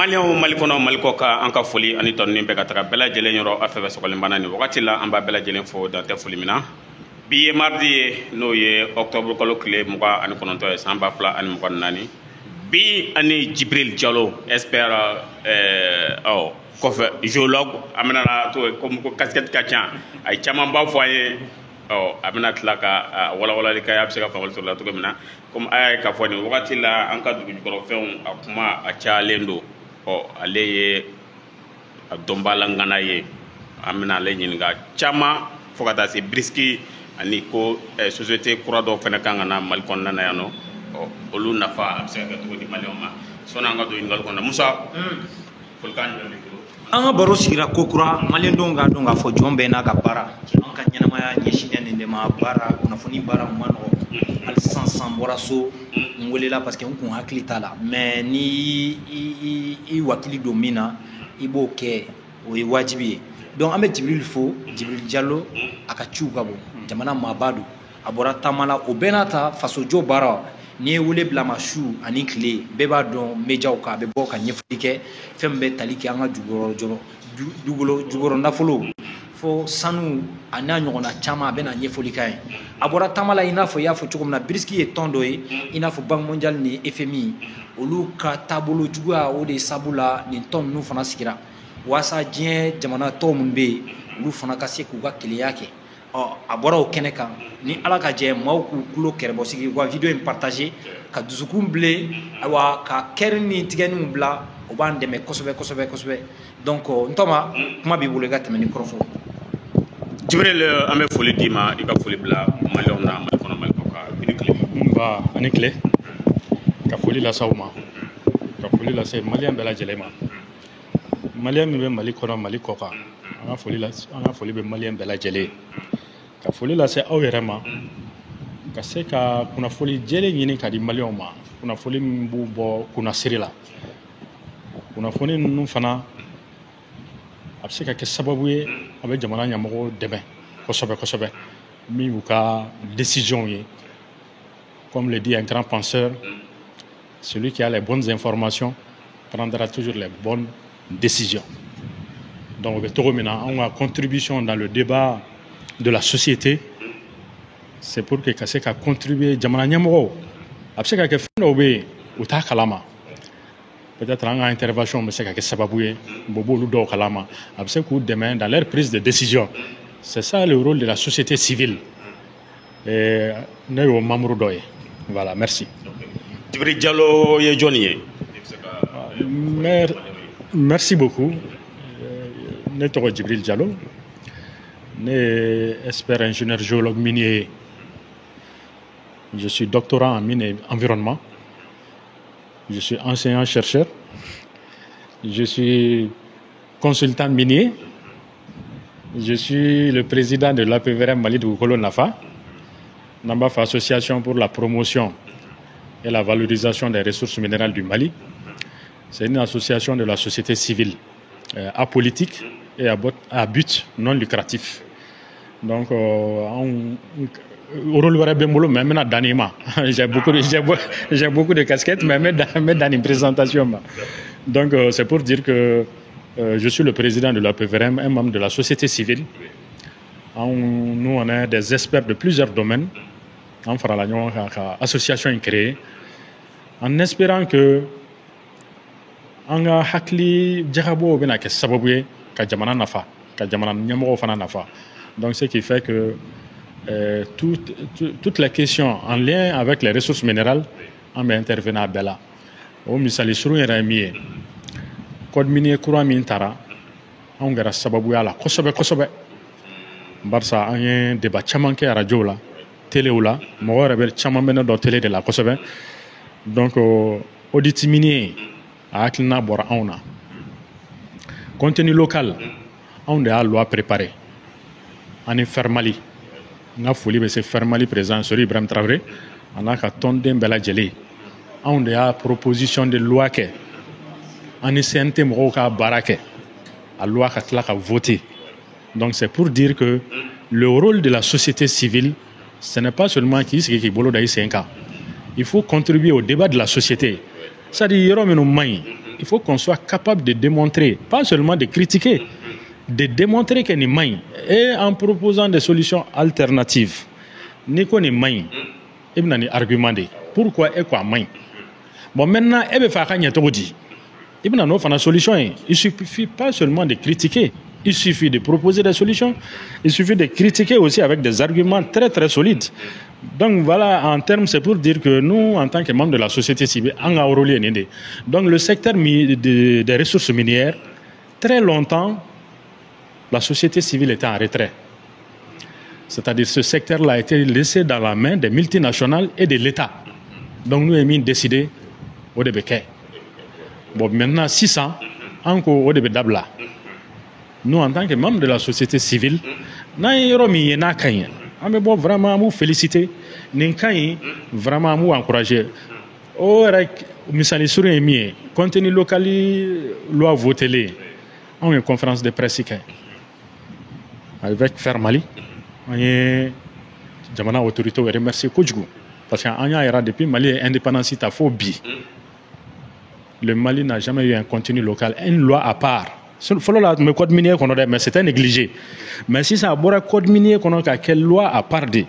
Maliens Malikono Malikoka Anka Foli Aniton Nimbeka Tra Bella Jelenoro Affaire Sokolembana ni wakati la amba Bella Jelen fo dans te Foli mina bi mardi no ye octobre kolo clé muka ani kononto e samba fla ani muka nani bi ani Jibril Diallo espère kofe géologue amena to comme ko casquette kachan ay chaman ba foye amena tlaka wala li kay absega fawal sur la to mina comme ay ka foni wakati la anka du ko fen akuma acha lendo aleye dombala ngana ye amena le nyinga chama fokata se briski ani ko société kura do fena kangana mal kon nana yano olu nafa absega to di malioma sona nga do ingal kon musa fulkan anga baro sigira kokura malien donga fo jombe na ka bara anka nyanama ya nyeshine ne ma bara kuna foni bara mano al sansan boraso ngolela parce que on kun hakli tala mais ni i wakili domina ibo ke o yi wajibi donc ambe Jibril Diallo akachuka bo jamana mabadu abora tamala obenata faso jo bara ni wule blama shu ani clé beba don meja ka be boka nyefike fembe taliki anga jugoro nafolo fo sanu ana nyona chama bena nyefolika abora tamala ina fo ya fo chukumna briski e tondo ina fo bank mondial ni FMI oluka tabolo jugua o de sabula ni ton nu fana sikira wasa dien jamana to munbe olu fana ka se ku ga kile yake abora o keneka ni ala ka je mawku kulo kerbo sigi wa video en partager ka duzukum ble awa ka kerni tigenu bla o bande me kosobe donc ntoma kuma bi bule gatte meni krofo Jibril ame foli dima ika foli bla maliona malikono malikoka binikle ba anikle ka foli la sawma ka foli la se malien bela jelema malien mi be malikono malikoka anga foli be malien bela jele ka foli la se awrema ka se ka kuna foli jele nyini ka di malien ma kuna foli mbu bo kuna sirila kuna foli nu fana abse ka ke sababu ye abe jamana nyamogo debe kosobe mi buka décision ye comme le dit un grand penseur celui qui a les bonnes informations prendra toujours les bonnes décisions. Donc on a contribution dans le débat de la société, c'est pour que Kaseka contribue jamana nyamogo abse ka ke fendo be uta kalama peut-être en intervention mais c'est que sababoué bobo ludo kalama abse ku demain dans leur prise de décision. C'est ça le rôle de la société civile et nayo mamru doy. Voilà, merci. Jibril Diallo ye joni merci beaucoup. Neto Jibril Diallo né expert ingénieur géologue minier. Je suis doctorant en mine et environnement. Je suis enseignant-chercheur. Je suis consultant minier. Je suis le président de l'APVRM Mali de Goukolo Nafa, NAMBAF Association pour la promotion et la valorisation des ressources minérales du Mali. C'est une association de la société civile apolitique et à but non lucratif. Donc, j'ai beaucoup de casquettes, mais dans une présentation. Donc, c'est pour dire que je suis le président de l'APVRM, un membre de la société civile. Nous, on est des experts de plusieurs domaines. On fera l'association créée en espérant que on a hakli djahabo bena ke sababoué ka jamana nafa ka jamana nyamo fana nafa. Donc, ce qui fait que toutes les questions en lien avec les ressources minérales, on va intervenir à Bella. Au misali suru yeramiye code minier courant mintara on gara sababu yala kosobe barsa un débat chaman ke radio la télé ou la mo rebel chaman bena do télé de la kosobe. Donc audit minier a aklina bora ona contenu local on a loi préparée en fermali na foli be se fermali présent sur Ibrahim Traoré anaka tonde bela jeli on a proposition de loi que en CNT moka barake a loi ka voter. Donc c'est pour dire que le rôle de la société civile ce n'est pas seulement qui bolo dai 5 ans. Il faut contribuer au débat de la société. C'est-à-dire yoro menu mai il faut qu'on soit capable de démontrer, pas seulement de critiquer, de démontrer que ni main et en proposant des solutions alternatives. Ni ko ni main, et bien ni argument de pourquoi et quoi main. Bon maintenant, et bien faire quand dit. Et bien non, faire une solution. Il suffit pas seulement de critiquer, il suffit de proposer des solutions. Il suffit de critiquer aussi avec des arguments très très solides. Donc voilà, en termes, c'est pour dire que nous, en tant que membres de la société civile, donc le secteur des ressources minières, très longtemps, la société civile était en retrait. C'est-à-dire que ce secteur-là a été laissé dans la main des multinationales et de l'État. Donc nous avons décidé au début. Bon, maintenant, 600, encore au début d'Abla. Nous, en tant que membres de la société civile, nous avons vraiment vous féliciter, nous vraiment vous encourager. Contenu local, loi votée, on a une conférence de presse avec Fermali. On a jamana autorité remercier Koujougou parce qu'en a depuis Mali indépendance ta phobie. Le Mali n'a jamais eu un contenu local, une loi à part. Follow la me code minier qu'on a mais c'était négligé. Mais si ça a code minier qu'on a quelle loi à part de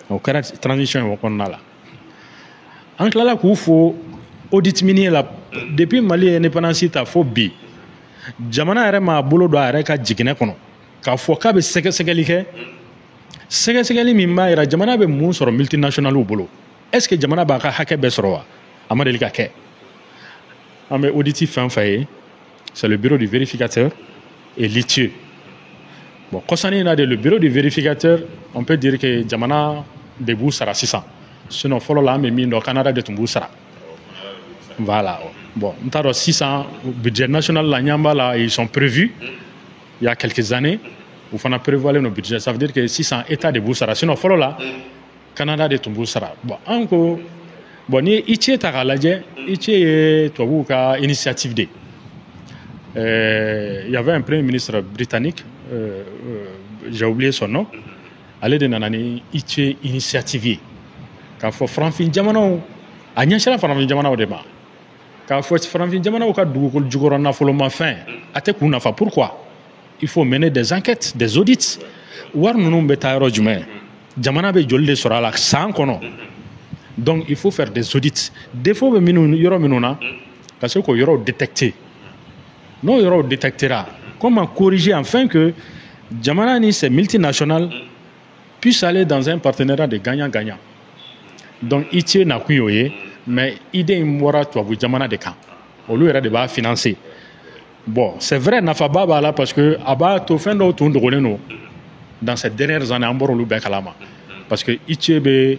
au cas transition qu'on a là. En là qu'il faut audit minier là depuis Mali indépendance ta phobie. Jamana rema bolo do areka jigine kono. Ka fo ka be segali min ma ira jamana be mun soro multinational u bolo est ce que jamana ba ka hake be soro wa amadeli ka ke ame auditif fin faye c'est le bureau du vérificateur et l'ITIE. Bon concernant le bureau du vérificateur on peut dire que jamana de sera 600 sinon follow la mais min do Canada de tumbu sara voilà bon ntaro 600 budget national la nyamba là ils sont prévus il y a quelques années, il faut prévoir nos budgets. Ça veut dire que 600 États de Boussara. Sinon, follow là, Canada de Boussara. Bon, encore, bon, ici est à la ici est une initiative D. Il y avait un premier ministre britannique, j'ai oublié son nom, allé de Nanani, ici initiative. Quand faut Franfin Jamano, à Nyachara Franfin Jamano au débat. Quand faut Franfin Jamano au cas d'où le Jugorana Foloma fin, à Tekounafa, pourquoi? Il faut mener des enquêtes, des audits. Donc il faut faire des audits. Des fois, parce qu'il y aura détecté. Non, il y aura détectera. Comment corriger afin que Jamana, ces multinationales, puissent aller dans un partenariat de gagnant-gagnant. Donc, il y a mais idée mora toi vous Jamana de camp. Au lieu de financer. Bon, c'est vrai, Nafaba là parce que Aba to fin d'auto dans ces dernières années, parce que Ichebe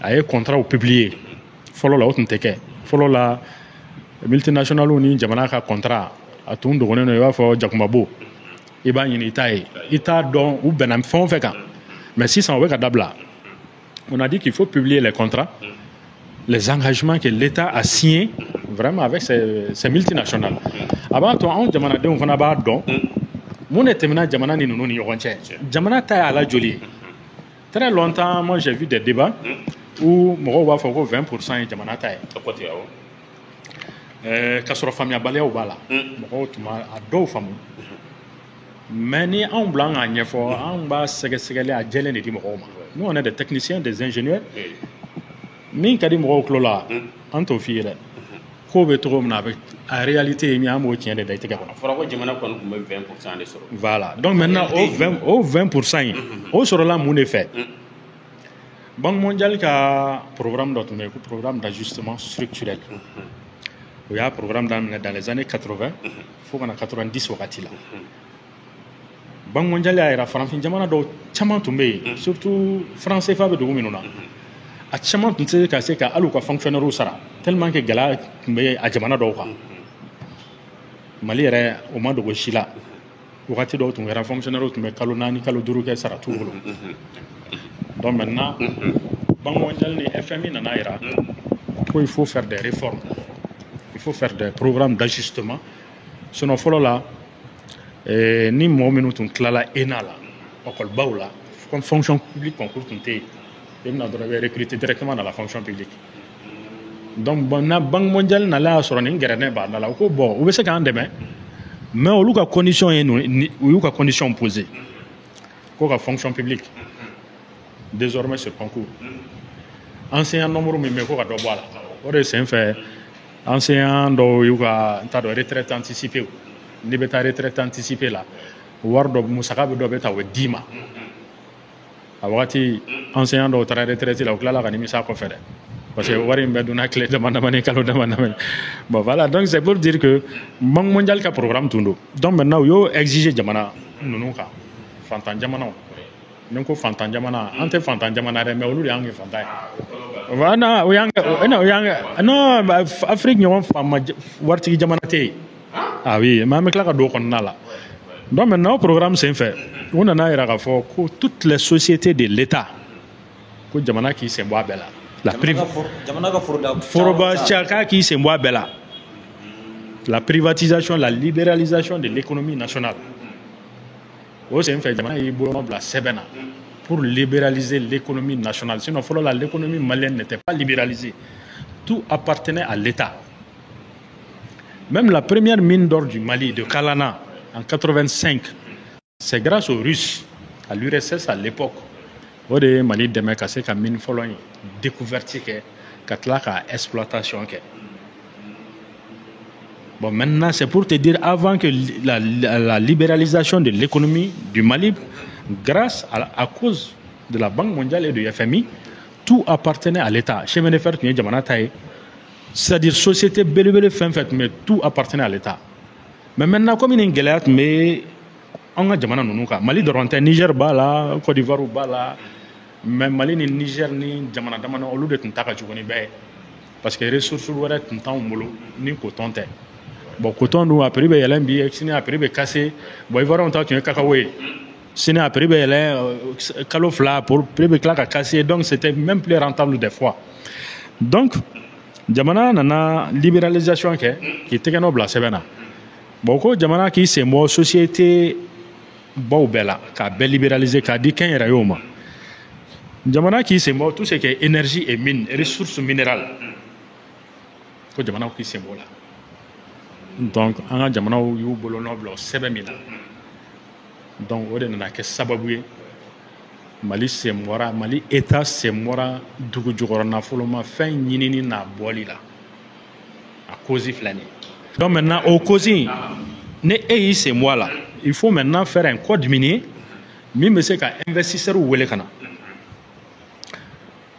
a un contrat au publié. Follow la haute teke. Follow la multinationale ni Jamanaka contrat à tout de Ronen et for Jakumabo. Iba in Italie. Ita don ou benam fond fait. Mais si ça on veut Dabla, on a dit qu'il faut publier les contrats, les engagements que l'État a signés vraiment avec ces multinationales. Avant tout, on demande de on va don. Mon étemena Jamana ni nous ni ronche. Jamana taille à la jolie. Très longtemps, moi j'ai vu des débats où moi va faire 20% Jamana taille. Kasoro famille balé au bala. Moi tu m'as à deux femmes. Mais ni en blanc en yefo, en bas ségalé à Jelen et Dimoroma. Nous on est des techniciens, des ingénieurs. Min kadi mo ko la anto fiire ko be to na avec en réalité mi amo tien de daite ko fora ko jemana ko 20% de soro voilà donc maintenant au 20% au soro la mon effet Banque mondiale ka programme d'autonomie programme d'ajustement structurel il y a un programme dans les années 80 faut qu'on a 90 wakati là Banque mondiale a era France jamana do chama tumbe surtout français fa be do minuna a chaman tun tɛ ka se ka hali u ka fonctionnaire sara tellement que gɛlɛya tun bɛ a jamana dɔw kan Mali yɛrɛ o ma dogo si la wagati dɔw tun kɛra fonctionnaire tun bɛ kalo 4 kalo 5 kɛ sara t'u bolo donc maintenant Banque mondiale ni FMI nana yira ko il faut faire des réformes il faut faire des programmes d'ajustement sinon fɔlɔ la ni mɔgɔ minnu tun tilala ENA la ɔkɔlibaw la comme fonction publique concours tun tɛ yen. Ils ont recruté directement dans la fonction publique. donc bon na banque mondiale na la sɔrɔ nin gɛrɛ ne b'a da la ko bon u bɛ se k'an dɛmɛ mais olu ka condition ye u y'u ka condition posé ko ka fonction publique désormais sur concours enseignant nombre min bɛ ko ka dɔ bɔ a la o de sen fɛ enseignant dɔw y'u ka n t'a dɔn retraite anticipée n'i bɛ taa retraite anticipée la wari dɔ musaka bɛ dɔ bɛ ta o bɛ d'i ma a wagati enseignant dɔw taara retraite la u tilala ka nimisa kɔfɛ dɛ parce que wari in bɛɛ donna tile dama-damani kalo dama-damani bon voilà donc c'est pour dire que banque mondiale ka programme tun don donc maintenant u y'o exiger jamana ninnu kan fantan jamanaw ni ko fantan jamana an tɛ fantan jamana dɛ mais olu de y'an kɛ fantan ye voilà o y'an kɛ non Afrique ɲɔgɔn faama waritigi jamana tɛ yen ah oui mais an bɛ tila ka don o kɔnɔna la donc maintenant o programme sen fɛ u nana yira k'a fɔ ko toutes les sociétés de l'État ko jamana k'i sen bɔ a bɛɛ la la la privatisation, la libéralisation de l'économie nationale. Pour libéraliser l'économie nationale. Sinon, l'économie malienne n'était pas libéralisée. Tout appartenait à l'État. Même la première mine d'or du Mali, de Kalana, en 85, c'est grâce aux Russes, à l'URSS à l'époque. O de Mali dɛmɛ ka se ka mine fɔlɔ in découverte kɛ ka tila ka exploitation kɛ. Bon maintenant c'est pour te dire avant que la libéralisation de l'économie du Mali grâce à cause de la Banque mondiale et du FMI tout appartenait à l'État. Chemin de fer tun ye jamana ta ye c'est-à-dire société belebele fɛn fɛn tun bɛ tout appartenait à l'État. Mais maintenant comme nin gɛlɛya tun bɛ an ka jamana ninnu kan Mali dɔrɔn tɛ Niger b'a la Côte d'Ivoire b'a la mais Mali ni Niger ni jamana dama olu de tun ta ka jugu ni bɛɛ ye parce que ressources wɛrɛ tun t'anw bolo ni coton tɛ bon coton dun a prix bɛ yɛlɛn bi sini a prix bɛ cassé bon Ivoirien ta tun ye cacao ye sini a prix bɛ yɛlɛn kalo fila pour prix bɛ tila ka cassé donc c'était même plus rentable des fois donc jamana nana libéralisation kɛ k'i tɛgɛ nɔ bila sɛbɛn na bon ko jamana k'i sen bɔ société baw bɛɛ la k'a bɛɛ libéraliser k'a di kɛnyɛrɛyew ma jamana k'i sen bɔ tout ce qui est énergie et mine ressources minérales ko jamana k'i sen bɔ la donc an ka jamanaw y'u bolonɔ bila o sɛbɛn min na donc o de nana kɛ sababu ye Mali sen bɔra Mali État sen bɔra dugu jukɔrɔ nafolomafɛn ɲinini n'a bɔli la a cause filɛ nin ye donc maintenant au cause ne e y'i sen bɔ a la il faut maintenant faire un code minier min bɛ se ka investisseurs wele ka na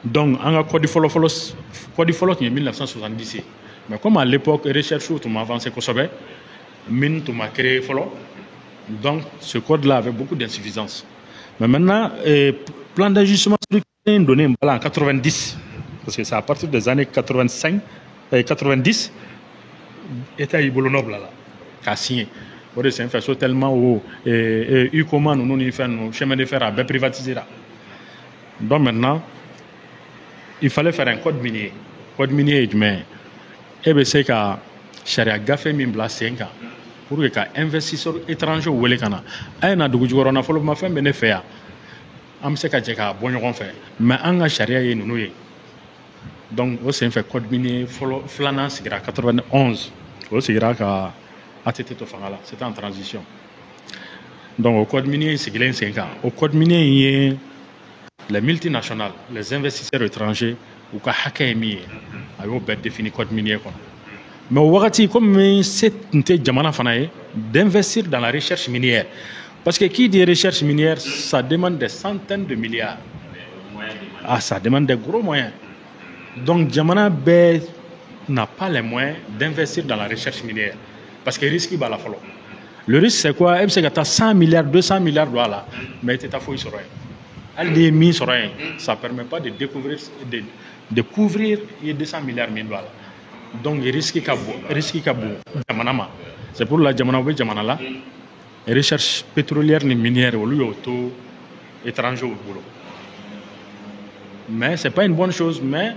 donc an ka code fɔlɔ tun ye 1970 mais comme à l'époque recherche tun ma avancé kosɛbɛ mine tun ma créé fɔlɔ donc ce code là avait beaucoup d'insuffisance mais maintenant plan d'ajustement structurel donné en 90 parce que c'est à partir des années 85 et 90 État y'i bolonɔ bila la k'a signé o de sen fɛ so tellement o UCOMA ninnu ni fɛn ninnu chemin de fer a bɛɛ privatisé la donc maintenant il fallait faire un code minier ye jumɛn ye e bɛ se ka sariya gafe min bila sen kan pour que ka investisseurs étrangers wele ka na a ye na dugu jukɔrɔ nafolomafɛn bɛ ne fɛ yan an bɛ se ka jɛ k'a bɔ ɲɔgɔn fɛ mais an ka sariya ye ninnu ye donc o sen fɛ code minier filanan sigira 91 o sigira ka ATT to fanga la c'était en transition donc au code minier sigilen sen kan o code minier ye les multinationales les investisseurs étrangers u ka hakɛ ye min ye a y'o bɛɛ défini code minier kɔnɔ mais au wagati comme se tun tɛ jamana fana ye d'investir dans la recherche minière parce que qui dit recherche minière ça demande des centaines de milliards ça demande des gros moyens donc jamana bɛɛ n'a pas les moyens d'investir dans la recherche minière parce que risque b'a la fɔlɔ le risque c'est quoi e bɛ se ka taa 100 milliards 200 milliards don a la mais i tɛ taa foyi sɔrɔ yen hali n'i ye min sɔrɔ yen ça permet pas de couvrir i ye 200 milliards min don a la donc risque ka bon jamana ma c'est pour la jamana bɛ jamana la recherche pétrolière ni minière olu y'o to étrangers bolo mais c'est pas une bonne chose mais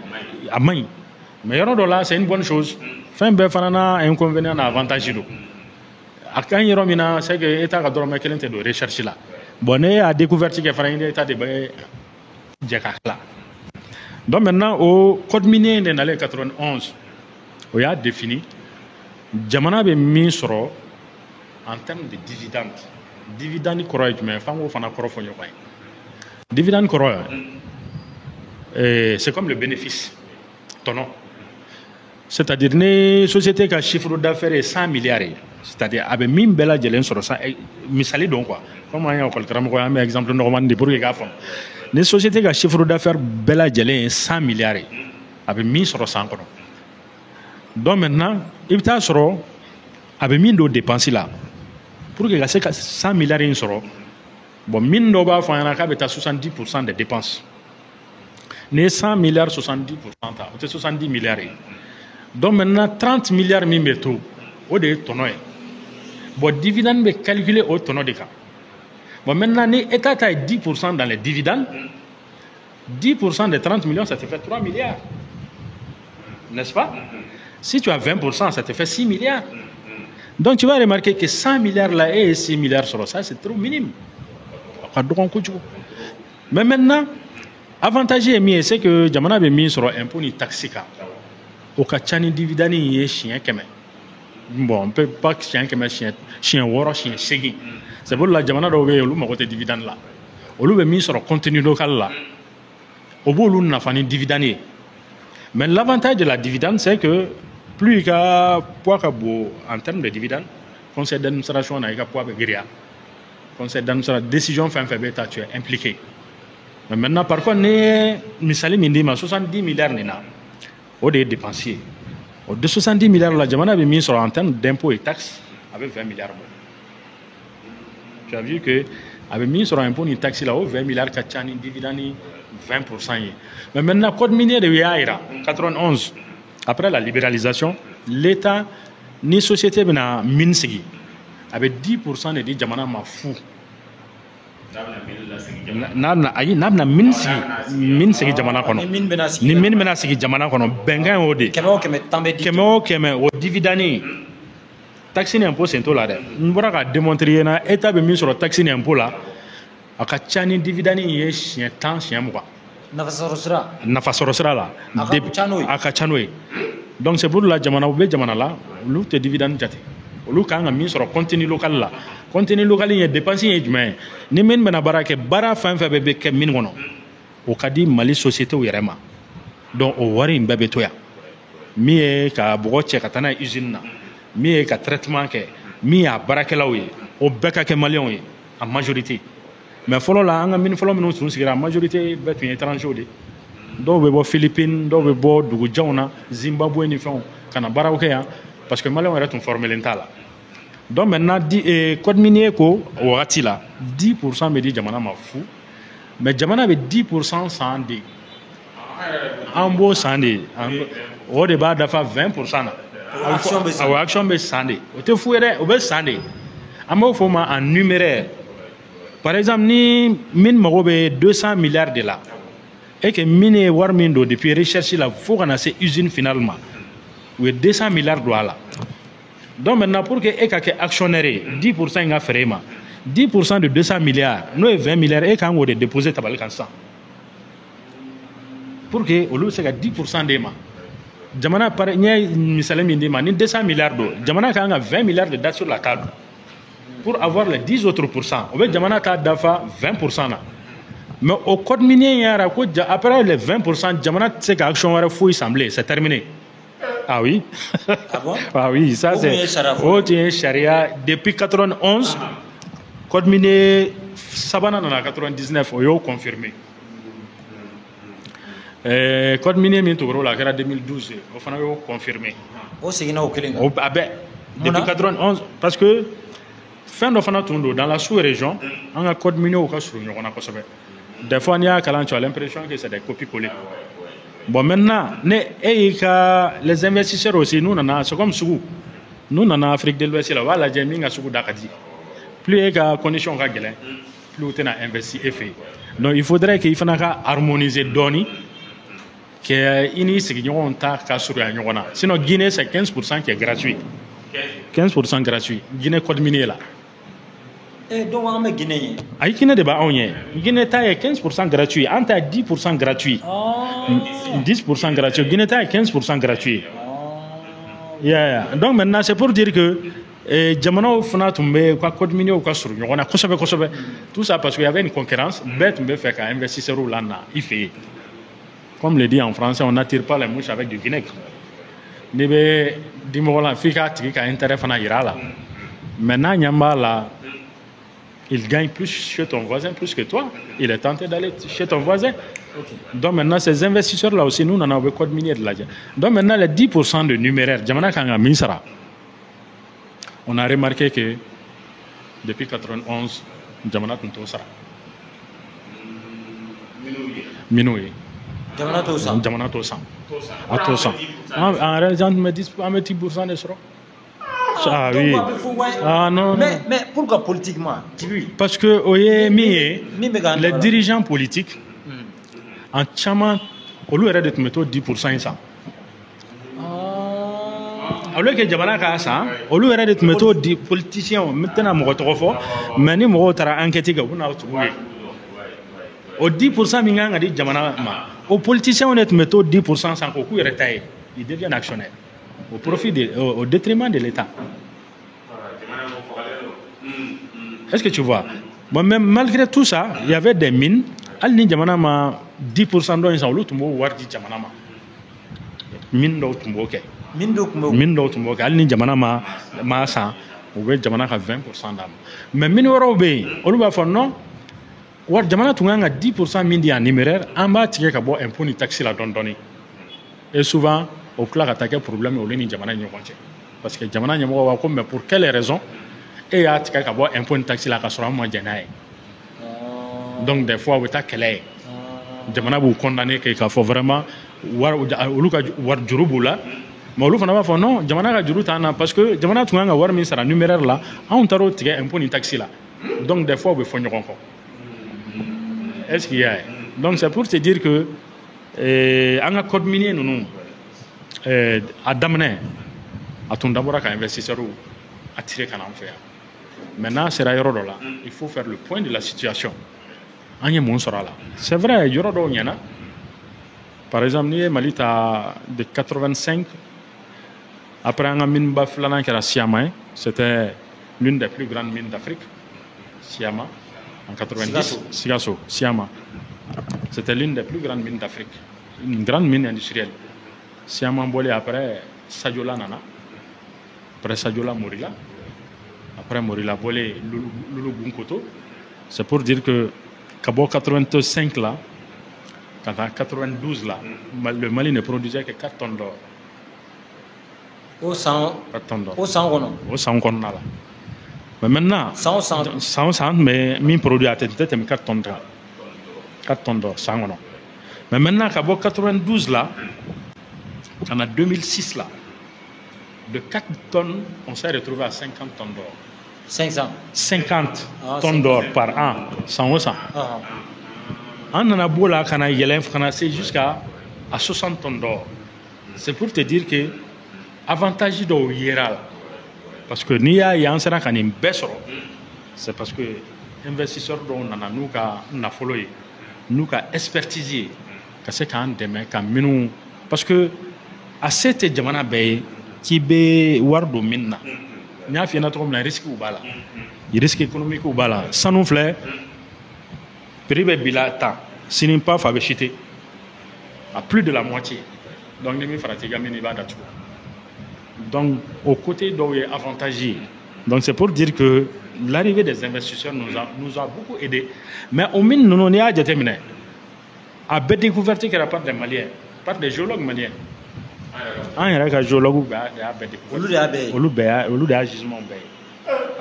a man ɲi mais yɔrɔ dɔ la c'est une bonne chose fɛn bɛɛ fana na inconvénient na avantage don a ka ɲi yɔrɔ min na c'est que État ka dɔrɔmɛ kelen tɛ don recherche la bon ne y'a découverte kɛ fana État de bɛ jɛ ka tila Donc maintenant, au code minier de l'année 91, on a défini jamana be min soro en termes de dividendes. Dividende koro jumɛn fango fana koro fo ɲɔgɔn ye. Dividende koro c'est comme le bénéfice tɔnɔ. C'est-à-dire ni société ka chiffre d'affaires est 100 milliards, c'est-à-dire a bɛ min bɛɛ lajɛlen sɔrɔ sa misali don quoi. Comme an y'o karamɔgɔ an bɛ exemple nɔgɔmani de pour que k'a faamu. Ni société ka chiffre d'affaires bɛɛ lajɛlen est 100 milliards, a bɛ min sɔrɔ san kɔnɔ. Donc maintenant i bɛ taa sɔrɔ a bɛ min don dépense la pour que ka se ka 100 milliards in sɔrɔ. Bon min dɔ b'a fɔ an ɲɛna k'a bɛ taa 70% des dépenses. Ni 100 milliards 70% ta o tɛ 70 milliards ye. Donc maintenant 30 milliards min bɛ to o de ye tɔnɔ ye. Bon dividende bɛ calculer o tɔnɔ de kan. Bon maintenant ni État ta ye 10% dans les dividendes, 10% des 30 millions ça te fait 3 milliards. N'est-ce pas? Si tu as 20%, ça te fait 6 milliards. Donc tu vas remarquer que 100 milliards là et 6 milliards sur ça, c'est trop minime. Mais maintenant, avantage est mieux, c'est que jamana be mis sur impôt ni taxe ka. Au kachani dividende y est chien keme. Bon, on peut pas chien keme chien woro chien segi. C'est pour la jamana do be lu ma côté dividende là. Au lu be mis sur contenu local là. Au bout lu na fani dividende. Mais l'avantage de la dividende c'est que plus il y a poids en termes de dividendes, conseil d'administration n'a pas poids de guérilla. Conseil d'administration, décision fin fait bêta, tu es impliqué. Mais maintenant, par contre, misali mindima 70 milliards nina, au des dépensiers. Au de 70 milliards la jamana avait mis sur en termes d'impôts et taxes avec 20 milliards. Tu as vu que avait mis sur impôt et taxes là, 20 milliards kachani dividendes 20%. Mais maintenant, code minier de Yaira 91. Après la libéralisation, l'État ni société bena mine sigi avec 10% de di jamana ma fou. N'a mine sigi jamana kono. Ni mine bena sigi jamana kono. Bengan ode. Kemo o dividende. Taxi ni impôt sento la de. N'bora ka démontrer na État be mine sur taxi ni impôt la. Aka chani dividende ye chien temps chien muka. Nafa sorosira la aka chanoe. Donc c'est pour la jamana ube jamana la lu te dividende jate olu kan ka min sɔrɔ contenu local la contenu local ye dépense ye jumɛn ni min bɛna baara kɛ baara fɛn fɛn bɛ kɛ min kɔnɔ o ka di Mali société yɛrɛ ma. Donc o wari in bɛɛ bɛ to yan min ye ka bɔgɔ cɛ ka taa n'a ye usine na min ye ka traitement kɛ min y'a baarakɛlaw ye o bɛɛ ka kɛ maliyɛnw ye en majorité. Mais fɔlɔ la an ka mini fɔlɔ minnu tun sigira majorité bɛɛ tun ye étranger de. Dɔw bɛ bɔ Philippines, dɔw bɛ bɔ dugujanw na Zimbabwe ni fɛnw ka na baaraw kɛ yan parce que maliyɛnw yɛrɛ tun formelen t'a la. Donc maintenant code minier ko o wagati la 10% bɛ di jamana ma fu mais jamana bɛ 10% san de an b'o san de o de b'a dafa 20% na. Action bɛ san de o tɛ fu ye dɛ o bɛ san de an b'o fɔ o ma en numéraire. Par exemple ni min mago bɛ 200 milliards de la et que mine ye wari min don depuis recherche la fo kana se usine finalement u ye 200 milliards don a la. Donc maintenant pour que e ka kɛ actionnaire ye 10% in ka fɛrɛ e ma 10% de 200 milliards n'o ye 20 milliards e kan k'o de déposer tabali kan sisan pour que olu bɛ se ka 10% d'e ma. Jamana pare n ye misali min d'i ma ni 200 milliards don jamana kan ka 20 milliards de date sur la table pour avoir les 10 autres pourcents o bɛ jamana ka dafa 20% na. Mais au code minier yara ko après les 20% jamana tɛ se ka action wɛrɛ foyi sembler c'est terminé. Ah oui. Ah bon? Ah oui, ça c'est charia depuis 91 code minier sabana nana 99 o y'o confirmé. Code minier min tugura la kɛra 2012 o fana y'o confirmé. O seginna o kelen kan. O a bɛɛ depuis 91 parce que fɛn dɔ fana tun don dans la sous-région an ka code minier ka surun ɲɔgɔn na kosɛbɛ. Des fois, il y a l'impression que c'est des copies-collées. Bon, maintenant, les investisseurs aussi, nous, c'est comme Sougou. Nous, en Afrique de l'Ouest, là, voilà, j'ai mis un Sougou d'Akadi. Plus il y a conditions, plus on a investi et fait. Donc, il faudrait qu'il fasse harmoniser Doni, qu'il y ait une seconde sur la. Sinon, Guinée, c'est 15% qui est gratuit. 15% gratuit. Guinée, code minier là. Donc on a Guinée. Aïe Guinée de ba onye. Guinée ta est 15% gratuit. Anta 10% gratuit. 10% gratuit. Guinée ta est 15% gratuit. Yeah. Donc maintenant c'est pour dire que jamana fana tumbe quoi code minier ou quoi sur on a kosobe tout ça parce qu'il y avait une concurrence bête me fait qu'un investisseur ou lana il fait comme le dit en français on n'attire pas les mouches avec du vinaigre. Nebe dimola fika tika intérêt fana irala. Maintenant nyamba là il gagne plus chez ton voisin plus que toi. Il est tenté d'aller chez ton voisin. Okay. Donc maintenant, ces investisseurs-là aussi, nous, on en a un code minier de l'argent. Donc maintenant, les 10% de numéraire, on a remarqué que depuis 91, Jamana Tuntosara. Minoué. Jamana Tosan. En réalité, on me dit 10% de ce. Ah oui. Ah non. Mais pourquoi politiquement? Parce que les dirigeants politiques en Tchama, au lieu de mettre 10% ça. Au lieu que Jamana ka ça, au lieu de mettre 10 politiciens maintenant mo trop fort, mais ni mo tara enquête ga buna tuwe. Au 10% minga ngadi Jamana ma. Aux politiciens on est mettre 10% sans ko ku retailler, ils deviennent actionnaires. Au détriment de l'État. Est-ce que tu vois? Bon, même malgré tout ça, il y avait des mines. Al-Ni Jamanama 10% d'eau, ils ont l'autre mot, Wardi Jamanama. Mine d'eau, ok. Mine d'eau, ok. Al-Ni Jamanama, Massa, ou Jamanaka 20% d'âme. Mais mine Warabe, on va faire non. War Jamana Tunganga 10% mine en numéraire, en bas, tu as un peu de taxi la donner. Et souvent, au clair attaquer problème au lieu de Jamana Nyokonche. Parce que Jamana Nyokonche, mais pour quelles raisons? Et à tu as un point de taxi la cassera moins général. Donc des fois, vous êtes calé. Jamana vous condamnez qu'il faut vraiment war jurubula. Mais au lieu de faire non, Jamana a jurutana parce que Jamana tu as un war ministre numéraire là, on t'a retiré un point de taxi là. Donc des fois, vous faites encore. Est-ce qu'il y a? Donc c'est pour te dire que un code minier nous à d'amener à ton d'abord à investisseur ou attirer qu'un enfer. Maintenant, c'est là il faut faire le point de la situation. C'est vrai, il y aura d'autres. Par exemple, Malita de 85, après un mine baflana qui era Siama, c'était l'une des plus grandes mines d'Afrique. Siama, en 90. Sigasso, Siama. C'était l'une des plus grandes mines d'Afrique. Une grande mine industrielle. Siama Mbolé après Sadiola Nana. Après Sadiola Morila. Après Morila Bolé Loulou Bunkoto. C'est pour dire que Kabo 85 là, quand en 92 là, le Mali ne produisait que 4 tonnes d'or. Au 100 là. Mais maintenant, 100, mais mi produit à tête 4 tonnes d'or. 4 tonnes d'or, 100 non. Mais maintenant, Kabo 92 là, en 2006 là, de 4 tonnes, on s'est retrouvé à 50 tonnes d'or. 50 tonnes d'or par an, 100 ou 100. On en a beau là, quand on a jusqu'à 60 tonnes d'or. C'est pour te dire que avantage d'or hiéral. Parce que il y a un certain qui baisse. C'est parce que investisseurs dont on a nous qu'à follower, nous qu'à expertiser, que c'est quand demain quand nous parce que à cette jamana bay qui be wardo minna. Il y a un risque ou bala. Il risque économique ou bala. Sans nous faire, privé bilata, si n'est pas fabriqué, à plus de la moitié. Donc, nous faisons donc, au côté d'où il est avantagé. Donc, c'est pour dire que l'arrivée des investisseurs nous a beaucoup aidé. Mais au moins, nous avons déterminé à découvrir qu'il y a pas des Maliens, pas des géologues maliens. Ah, il y a un géologue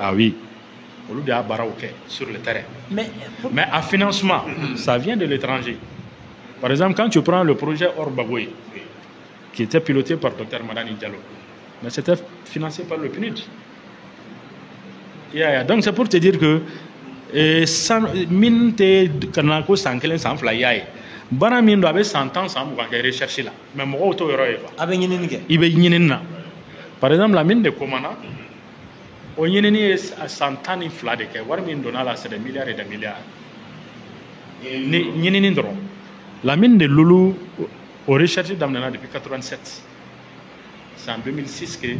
ah oui, sur le terrain. Mais à financement, ça vient de l'étranger. Par exemple, quand tu prends le projet Orbagoy, qui était piloté par Dr Madani Diallo, mais c'était financé par le PNUD. Donc c'est pour te dire que mine te kanako sankelen sans flyai. Bana min do abe 100 ans sans rechercher là. Mais mo auto yoro eba. Abe nyinini ke. Ibe nyinina. Par exemple la mine de Komana o ɲinini ye san 12 de kɛ wari min donna la c'est des milliards et des milliards ni ɲinini dɔrɔn la mine de Loulou au recherche daminɛna depuis 87 c'est en 2006 que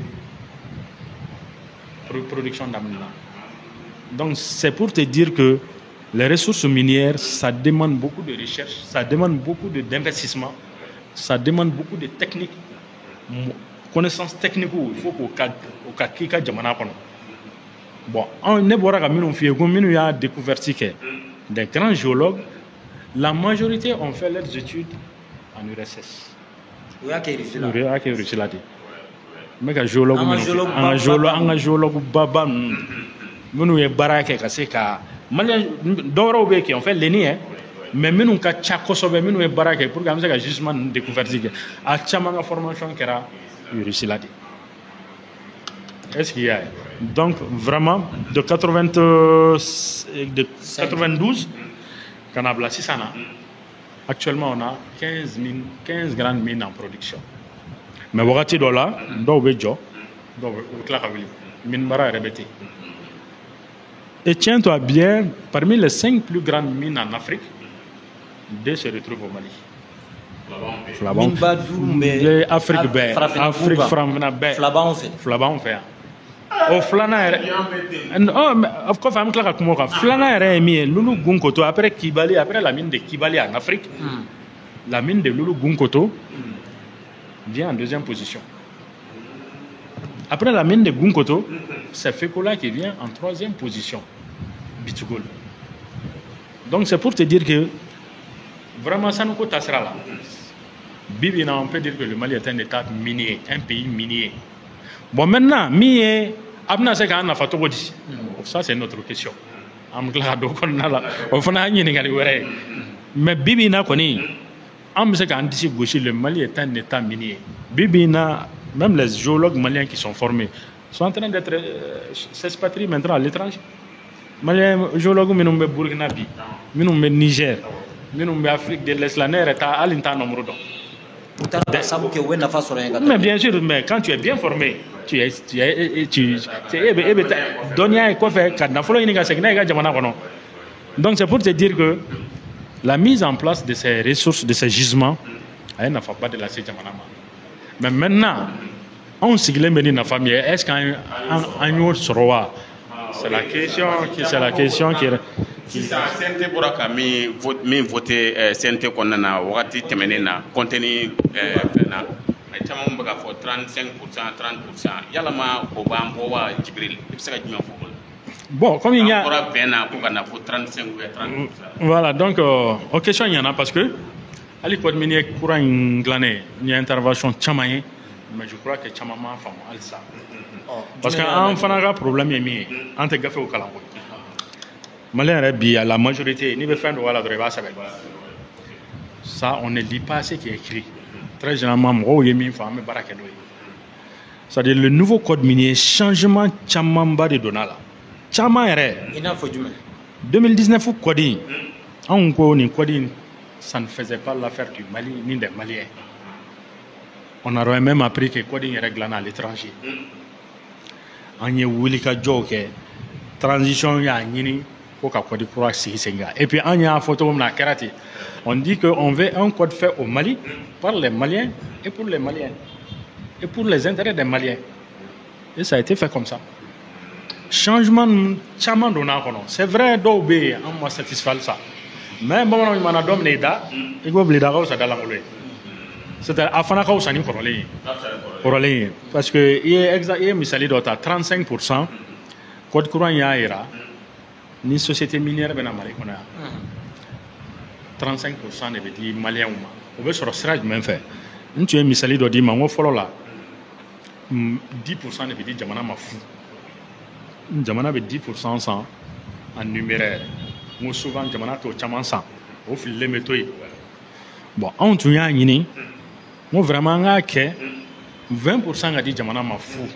production daminɛna donc c'est pour te dire que les ressources minières ça demande beaucoup de recherche ça demande beaucoup d'investissement ça demande beaucoup de techniques connaissances techniques il faut qu'au ka k'i ka jamana kɔnɔ bon ne bɔra ka minnu f'i ye ko minnu y'a découverte kɛ des grands géologues la majorité ont fait leurs études en URSS. O y'a kɛ Russie la ten n bɛ ka géologue minnu fɔ an ka géologue baba ninnu minnu ye baara kɛ ka se ka maliyɛn dɔwɛrɛw bɛ yen qui ont fait l'ENI mais minnu ka ca kosɛbɛ minnu ye baara kɛ pour que an bɛ se ka gisement ninnu découverte kɛ a caman ka formation kɛra Russie la ten est-ce qu'il y a donc vraiment de 92 ka na bila sisan na actuellement on a 15 grandes mines en production mais wagati dɔ la dɔw bɛ jɔ dɔw bɛ tila ka wuli mine mara yɛrɛ bɛ ten et tiens-toi bien parmi les 5 plus grandes mines en Afrique 2 se retrouvent au Mali. Afrique bɛɛ Afrique faramana bɛɛ filaba anw fɛ yan o filanan yɛrɛ kɔfɛ an bɛ tila ka kuma o kan filanan yɛrɛ ye min ye Loulou Gounkoto après la mine de Kibali en Afrique la mine de Loulou Gounkoto vient en 2e position après la mine de Gounkoto c'est Fekola qui vient en 3e position Bitugol donc c'est pour te dire que vraiment Sanuko Tassera là Bibi, on peut dire que le Mali est un état minier, un pays minier. Bon, maintenant, ça c'est notre question. Mais Bibi, le Mali est un état minier. Bibi, même les géologues maliens qui sont formés sont en train d'être s'expatrier maintenant à l'étranger. Maliens géologues, nous sommes Burkina Faso, nous sommes Niger, nous sommes Afrique de l'Est, la nerf est à nombre d'ans. Mais bien sûr, mais quand tu es bien formé, donc c'est pour te dire que la mise en place de ces ressources, de ces gisements, elle n'a pas de la Jamana. Mais maintenant, on s'y met dans famille. Est-ce qu'un autre sera? C'est la question qui sisan CNT bɔra ka min voté CNT kɔnɔna na wagati tɛmɛnen na contenu fɛn na a caman bɛ ka fɔ 35% 30% yalama o b'an bɔ wa Jibril i bɛ se ka jumɛn fɔ o la bon comme il y a bɔra 20 na ko ka na fɔ 35 ou 30%. Voilà donc aux questions il y en a parce que hali code minier courant in dilannen ni intervention caman ye mais je crois que caman m'a faamu halisa parce que an fana ka problème ye min ye an tɛ gafew kalan koyi Malien à la majorité, ni faire de voilà ça, on ne lit pas ce qui est écrit. Très généralement, c'est-à-dire le nouveau code minier, changement Chamamba de Donala. Chama 2019 code, ça ne faisait pas l'affaire du Mali ni des Maliens. On aurait même appris que code est réglé à l'étranger. On y a eu transition ya nini. Et puis, on dit qu'on veut un code fait au Mali par les Maliens et pour les Maliens et pour les intérêts des Maliens. Et ça a été fait comme ça. Changement, c'est vrai, on m'a satisfait ça. Mais bon, on m'a donné ça, il faut oublier ça dans la moulée. C'est à Fanaka ou Sani Corolé. Parce que il y a misali d'ota 35% code courant yaira. Ni société minière bena Mali kɔnɔ yan 35% de bɛ di maliyɛnw ma o bɛ sɔrɔ sira jumɛn fɛ n tun ye misali dɔ d'i ma n ko fɔlɔ la 10% de bɛ di jamana ma fu jamana bɛ 10% san en numéraire n ko souvent jamana t'o caman san o fililen bɛ to yen bon anw tun y'a ɲini n ko vraiment an k'a kɛ 20% ka di jamana ma fu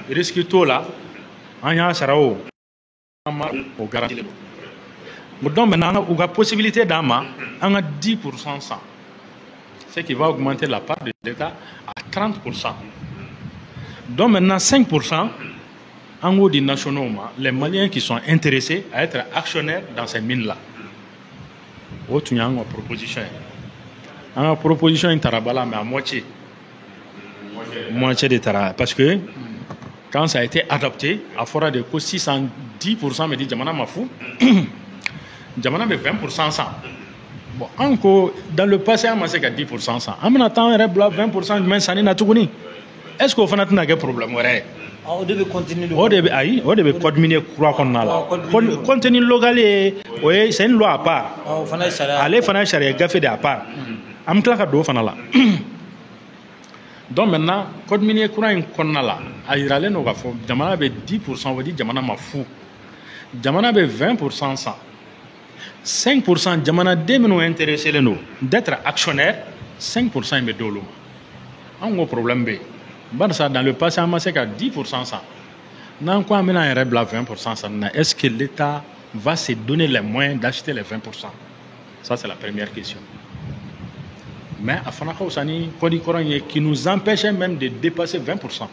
risque t'o la an y'a sara o au garanti. Donc maintenant, on a la possibilité d'ama en 10% sans. Ce qui va augmenter la part de l'État à 30%. Donc maintenant, 5%, en haut des nationaux, les Maliens qui sont intéressés à être actionnaires dans ces mines-là. Autre une proposition. En proposition, il tarabala, mais à moitié. Moitié de Tara. Parce que quand ça a été adopté, à fora de 610%, me dit Jamana Mafou, Jamana mais 20% ça. Bon, encore, dans le passé, on a 10% ça. En même temps, on a 20% de ça n'a tout. Est-ce qu'on a un problème? On devait continuer. On devait continuer croire qu'on a là. Contenu local, c'est une loi à part. Allez, il faut faire gaffe à part. On a un fana là. Donc maintenant, code minier courant qu'on a là, à Irale, nous avons Jamana avait 10%, on va dire Jamana m'a fou. Jamana avait 20% ça. 5% Jamana nous intéressé les nous d'être actionnaire, 5% mais d'eau. Un problème B. Ça dans le passé, on a 10% ça. Dans quoi on a un règle à 20% ça. Est-ce que l'État va se donner les moyens d'acheter les 20%? Ça c'est la première question. Mais à Fanaka Osani, qui nous empêchait même de dépasser 20%.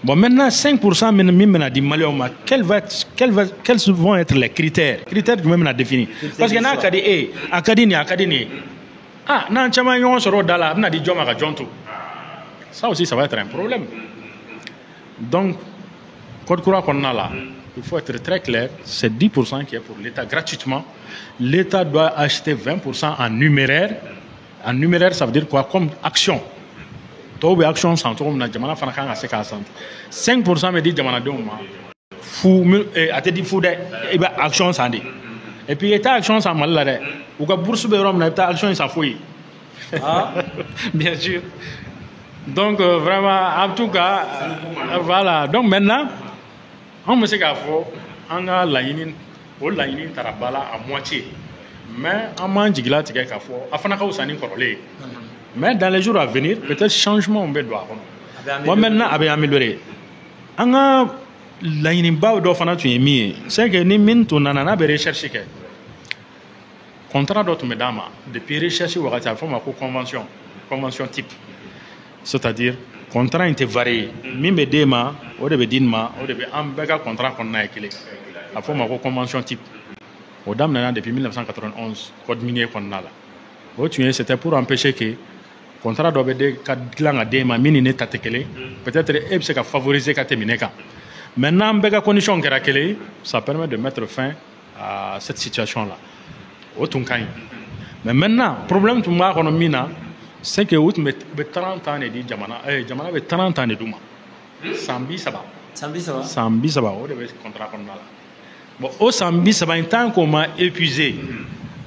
Bon, maintenant, 5% même dit Maliens, quels vont être les critères? Critères que même définis. Parce que Académie. Ah, non, on se rôde là, on a dit Jomaka Jonto. Ça aussi, ça va être un problème. Donc, Code Courant qu'on a là, il faut être très clair, c'est 10% qui est pour l'État gratuitement. L'État doit acheter 20% en numéraire. En numéraire, ça veut dire quoi? Comme action. Tout est action sans tout, on a 5% me dit Jamana de fou, a te dit fou de action sans dit. Et puis l'État action sans mal là, ou que bourse de Rome, l'État action sans fouille. Bien sûr. Donc vraiment, en tout cas, voilà. Donc maintenant, on me sait qu'à fond, on a la ligne tarabala à moitié. Mais on mange là, tu sais qu'à fond, afin qu'on s'en corrélé. Mais dans les jours à venir, peut-être changement on doit. Moi maintenant, avec améliorer. On a la ligne bas d'offre tu es mis. C'est que ni mine tu n'en as pas recherché que. Contrat d'autres mesdames, depuis rechercher ou rater, il faut convention type. C'est-à-dire, contrat était varié. Mime dema, au début d'inma, au début un contrat qu'on a écrit. Il faut ma convention type. Au dame depuis 1991, code minier qu'on a là. C'était pour empêcher que le contrat doit être dema mini n'est pas tékélé. Peut-être que favoriser qu'à terminer. Maintenant, il y a condition qui ça permet de mettre fin à cette situation-là. Mais maintenant, le problème que moi c'est que vous avez 30 ans de Jamana. Jamana avait 30 ans de Douma. Sambi Saba. Sambi Saba, on devait contrat qu'on a là. Bon, au Sambi Saba, tant qu'on m'a épuisé,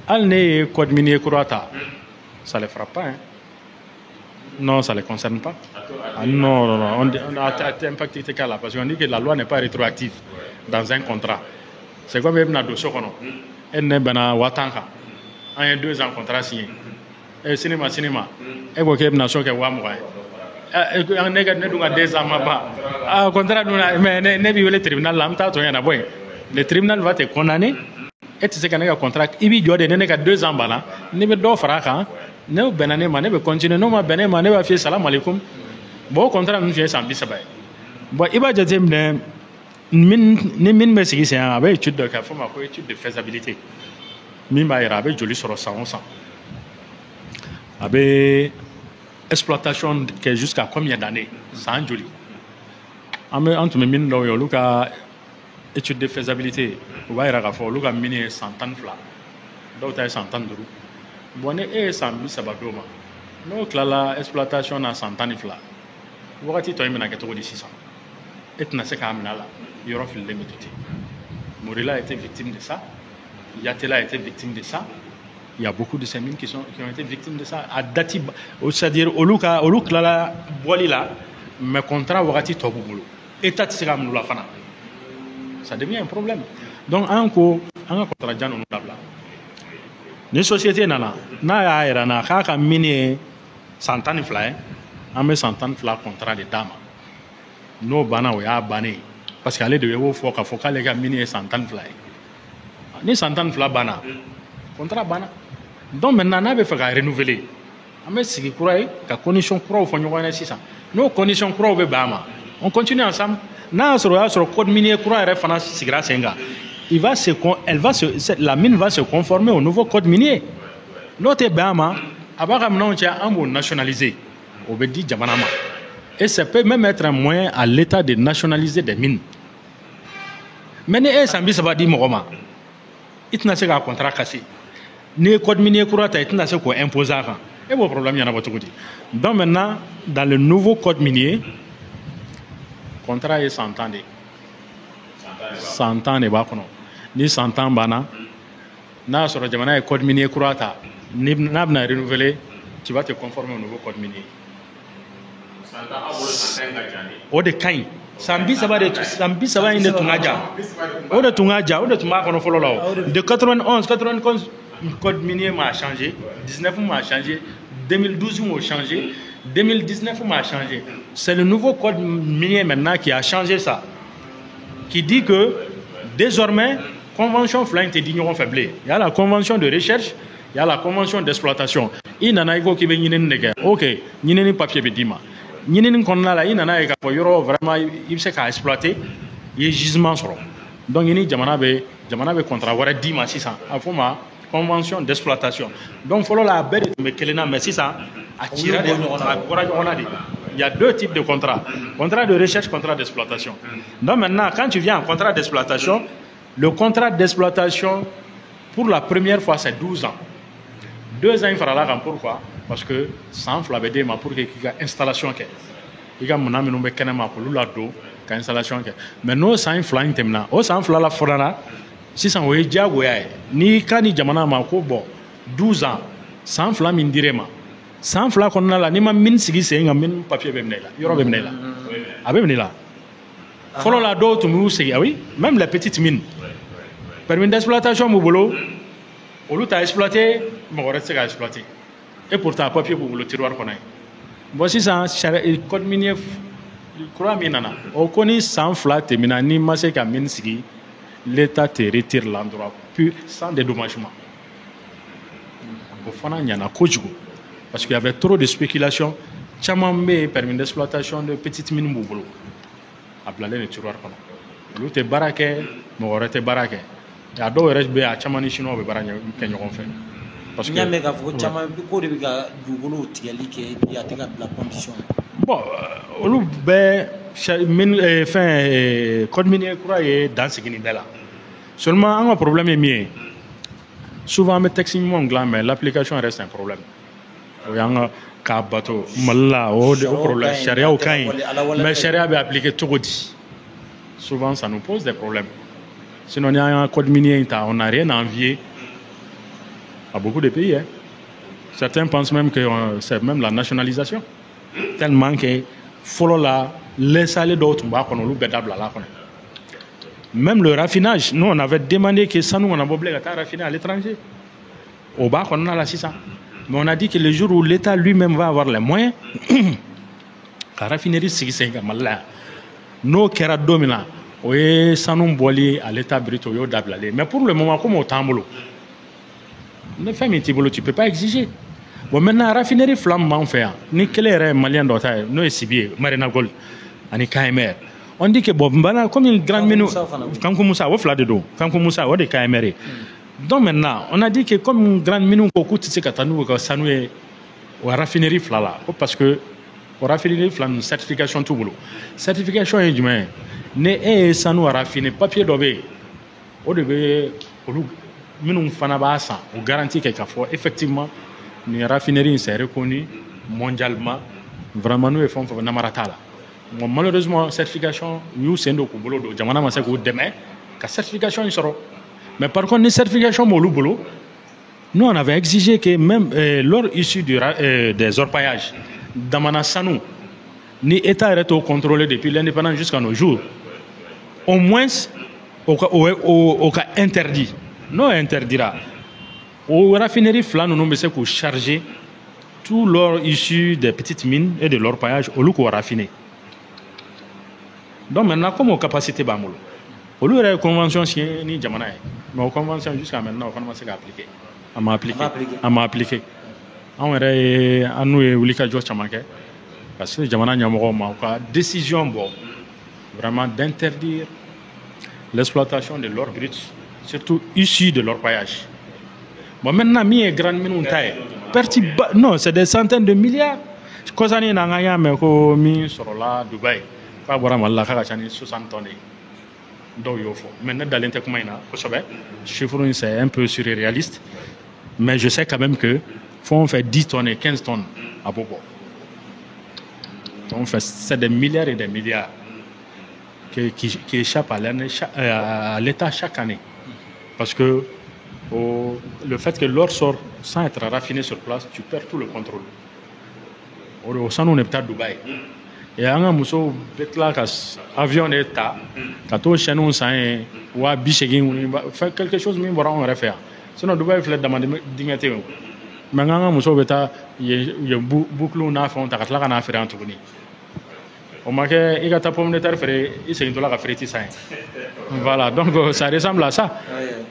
al ne code minier croata, ça ne les frappe pas. Hein? Non, ça ne les concerne pas. Ah, non, on a impacté ce cas-là parce qu'on dit que la loi n'est pas rétroactive dans un contrat. C'est comme même dans le dossier qu'on a. Elle n'est pas Watanka. Il y a 2 ans contrat signé. Cinéma. Et vous avez nation qui est Wamouai. Un nègre ne doit 2 ans. Ah, contrat, mais le tribunal lambda, le tribunal va te condamner. Et tu sais qu'un contrat, il y a 2 ans. Ne me doit faire ne benane ne be continuer no ma benane ne ba fi salam alaikum bo contrat nous fait sambi sabay bon il va dire min me sigi c'est avec étude de cas forme quoi étude de faisabilité min ba ira avec joli sur 100 avec exploitation qui est jusqu'à combien d'années sans joli entre min do yo luka étude de faisabilité va ira ga fo luka mini 100 ans fla do ta 100 ans de bon et sambi sabadoma no klala exploitation na santani fla wakati to yemena keto di 600 et na se ka amna la yoro fil le metuti Morila a été victime de ça, Yatela a été victime de ça, il y a beaucoup de ces mines qui ont été victimes de ça à Dati, c'est-à-dire au look la boilila mais contrat wakati to bulu état tsika mula fana ça devient un problème donc un contrat jan on dabla ni société nana na ya era na ka mini santani fly ame santani fly contrat de dama no bana o ya bani parce que aller de wo fo ka les gars mini santani fly ni santani fly bana contrat bana donc maintenant na be fa ka renouveler ame sigi kurai ka condition kura fo nyoko na sisa no condition kura be bama On continue ensemble. Sur le code minier la mine va se conformer au nouveau code minier. L'autre Bama, on nationaliser. Et ça peut même être un moyen à l'État de nationaliser des mines. Mais ça va dire Moroma. Il n'y a pas de contrat cassé. Le code minier il n'y a pas d'imposer. Et vos problèmes, il y en a pas tout. Donc maintenant, dans le nouveau code minier, le contrat est 100 ans. 100 ans, ni 100 ans, na sur le code minier croata, ni n'a renouvelé, tu vas te conformer au nouveau code minier. O de kain sambi saba inde tungaja o de tungaja o de tuma kono folo law de 91 code minier m'a changé, 19 m'a changé, 2012 m'a changé, 2019 m'a changé. C'est le nouveau code minier maintenant qui a changé ça, qui dit que désormais convention flanque et d'ignorant faiblé. Il y a la convention de recherche, il y a la convention d'exploitation. Il y en a qui veulent ok, il y a un papier bedima. Il y a un condamné, il y en a qui vraiment il sait qu'à exploiter, il y a gisement sur. Donc il y a un contrat, il y a 10 mois 600. Convention d'exploitation. Donc, il faut la bête de Kelena, mais si ça, il y a deux types de contrats. Contrat de recherche, contrat d'exploitation. Donc, maintenant, quand tu viens en contrat d'exploitation, le contrat d'exploitation, pour la première fois, c'est 12 ans. 2 ans, il fera là, pourquoi? Parce que ça enflamme des mains pour qu'il y ait une installation. Il y a mon ami, nous avons installation. Mais nous, ça enflamme des mains. Ça enflamme la forêt. Si ça est déjà ni kani jamana ma ko bon 12 ans sans fla min direma sans fla qu'on a la ni ma min sigi se nga min papier be menela yoro be menela abe menela follow la do to mu sigi oui même les petites mines permis d'exploitation mo bolo olu ta exploiter mo ko reste ga exploiter et pourtant papier pour le tiroir qu'on a bon si ça code minier croit minana o koni sans fla termina ni ma se ka min sigi l'État te retire l'endroit puis sans dédommagement. Parce qu'il y avait trop de spéculation. Tchamambe permis d'exploitation de petites mines boubolo. À planer le tiroir. L'autre est baraqué, mais on était baraqué. Il y a d'autres restes à Tchamani chinois qui baraqué. Parce que. Bon, code minier est dans ce qu'il là. Seulement, un problème est mieux. Souvent, mes textes mais l'application reste un problème. Il y a un cas bateau, mallah, problème. Charia au caïn. Mais Charia est appliqué tout dit. Souvent, ça nous pose des problèmes. Sinon, il y a un code minier, on n'a rien à envier à beaucoup de pays. Hein. Certains pensent même que c'est même la nationalisation. Tellement que faut la laisser aller d'autres même le raffinage, nous on avait demandé que ça nous on a obligé à raffiner à l'étranger au bas on a la 600 mais on a dit que le jour où l'État lui-même va avoir les moyens la raffinerie c'est mal nos kera domina oui ça nous boli à l'État brito d'ablé mais pour le moment comme au tambolo ne fais pas tu peux pas exiger. Bon, maintenant, raffinerie flamme en fait. Ni quel est malien d'autre, nous est Sibier, Marina Gold, ani KMR. On dit que bon, comme une grande menu, quand on moussa, on fla de dos, quand on moussa, on de KMR. Donc maintenant, on a dit que comme une grande menu, on coûte ce que ça nous est au raffinerie flala, parce que au raffinerie flamme une certification tout boulot. Certification est du moins, ne ça nous a raffiné papier d'obé, au début, nous fanaba ça, on garantit quelquefois effectivement. Une raffinerie s'est reconnue mondialement. Vraiment, nous faisons Namaratala. Malheureusement, certification, nous sommes au boulot de Jamana Maseko demain, la certification est sur. Mais par contre, les certifications boulot, nous on avait exigé que même lors issue des orpaillages, Damana Sanou, ni État est contrôlé depuis l'indépendance jusqu'à nos jours. Au moins, au cas interdit. Non, interdira. Au raffinerie flan, nous avons chargé tout l'or issu des petites mines et de l'orpaillage au lieu qu'on raffiné. Donc maintenant, comme aux capacités Bamolo, au lieu de la convention ni Jamana, mais aux conventions jusqu'à maintenant, on commence à appliquer. On m'a appliqué. On m'a appliqué. On a nous et Ulika Joe Chamake. parce que jamana ɲɛmɔgɔw ma u ka décision bɔ vraiment d'interdire l'exploitation de l'or brut, surtout issu de l'orpaillage. Bon, maintenant, mi est grande minute taille. Non, c'est des centaines de milliards. Kosani nangaya me ko mi sorola Dubaï. Ka bora malla ka chani 60 tonnes. Do yofo. Maintenant dans l'intercommun na, kosobe. Chiffre c'est un peu surréaliste, mais je sais quand même que faut faire 10 tonnes et 15 tonnes à Bobo. Donc c'est des milliards et des milliards qui échappent à l'État chaque année. Parce que le fait que l'or sort sans être raffiné sur place, tu perds tout le contrôle. Au sein, on est peut-être à Dubaï. Et un muso betla kas avion d'État, quand on chez nous, ça est ou à Bichegin, fait quelque chose, mais on va faire. Sinon, Dubaï fait demander dignité. Mais un muso beta, il y a beaucoup de gens qui ont la faire en tout cas. Au moins, il y a ta pomme de terre, il s'est dit la frite ça. Voilà, donc ça ressemble à ça.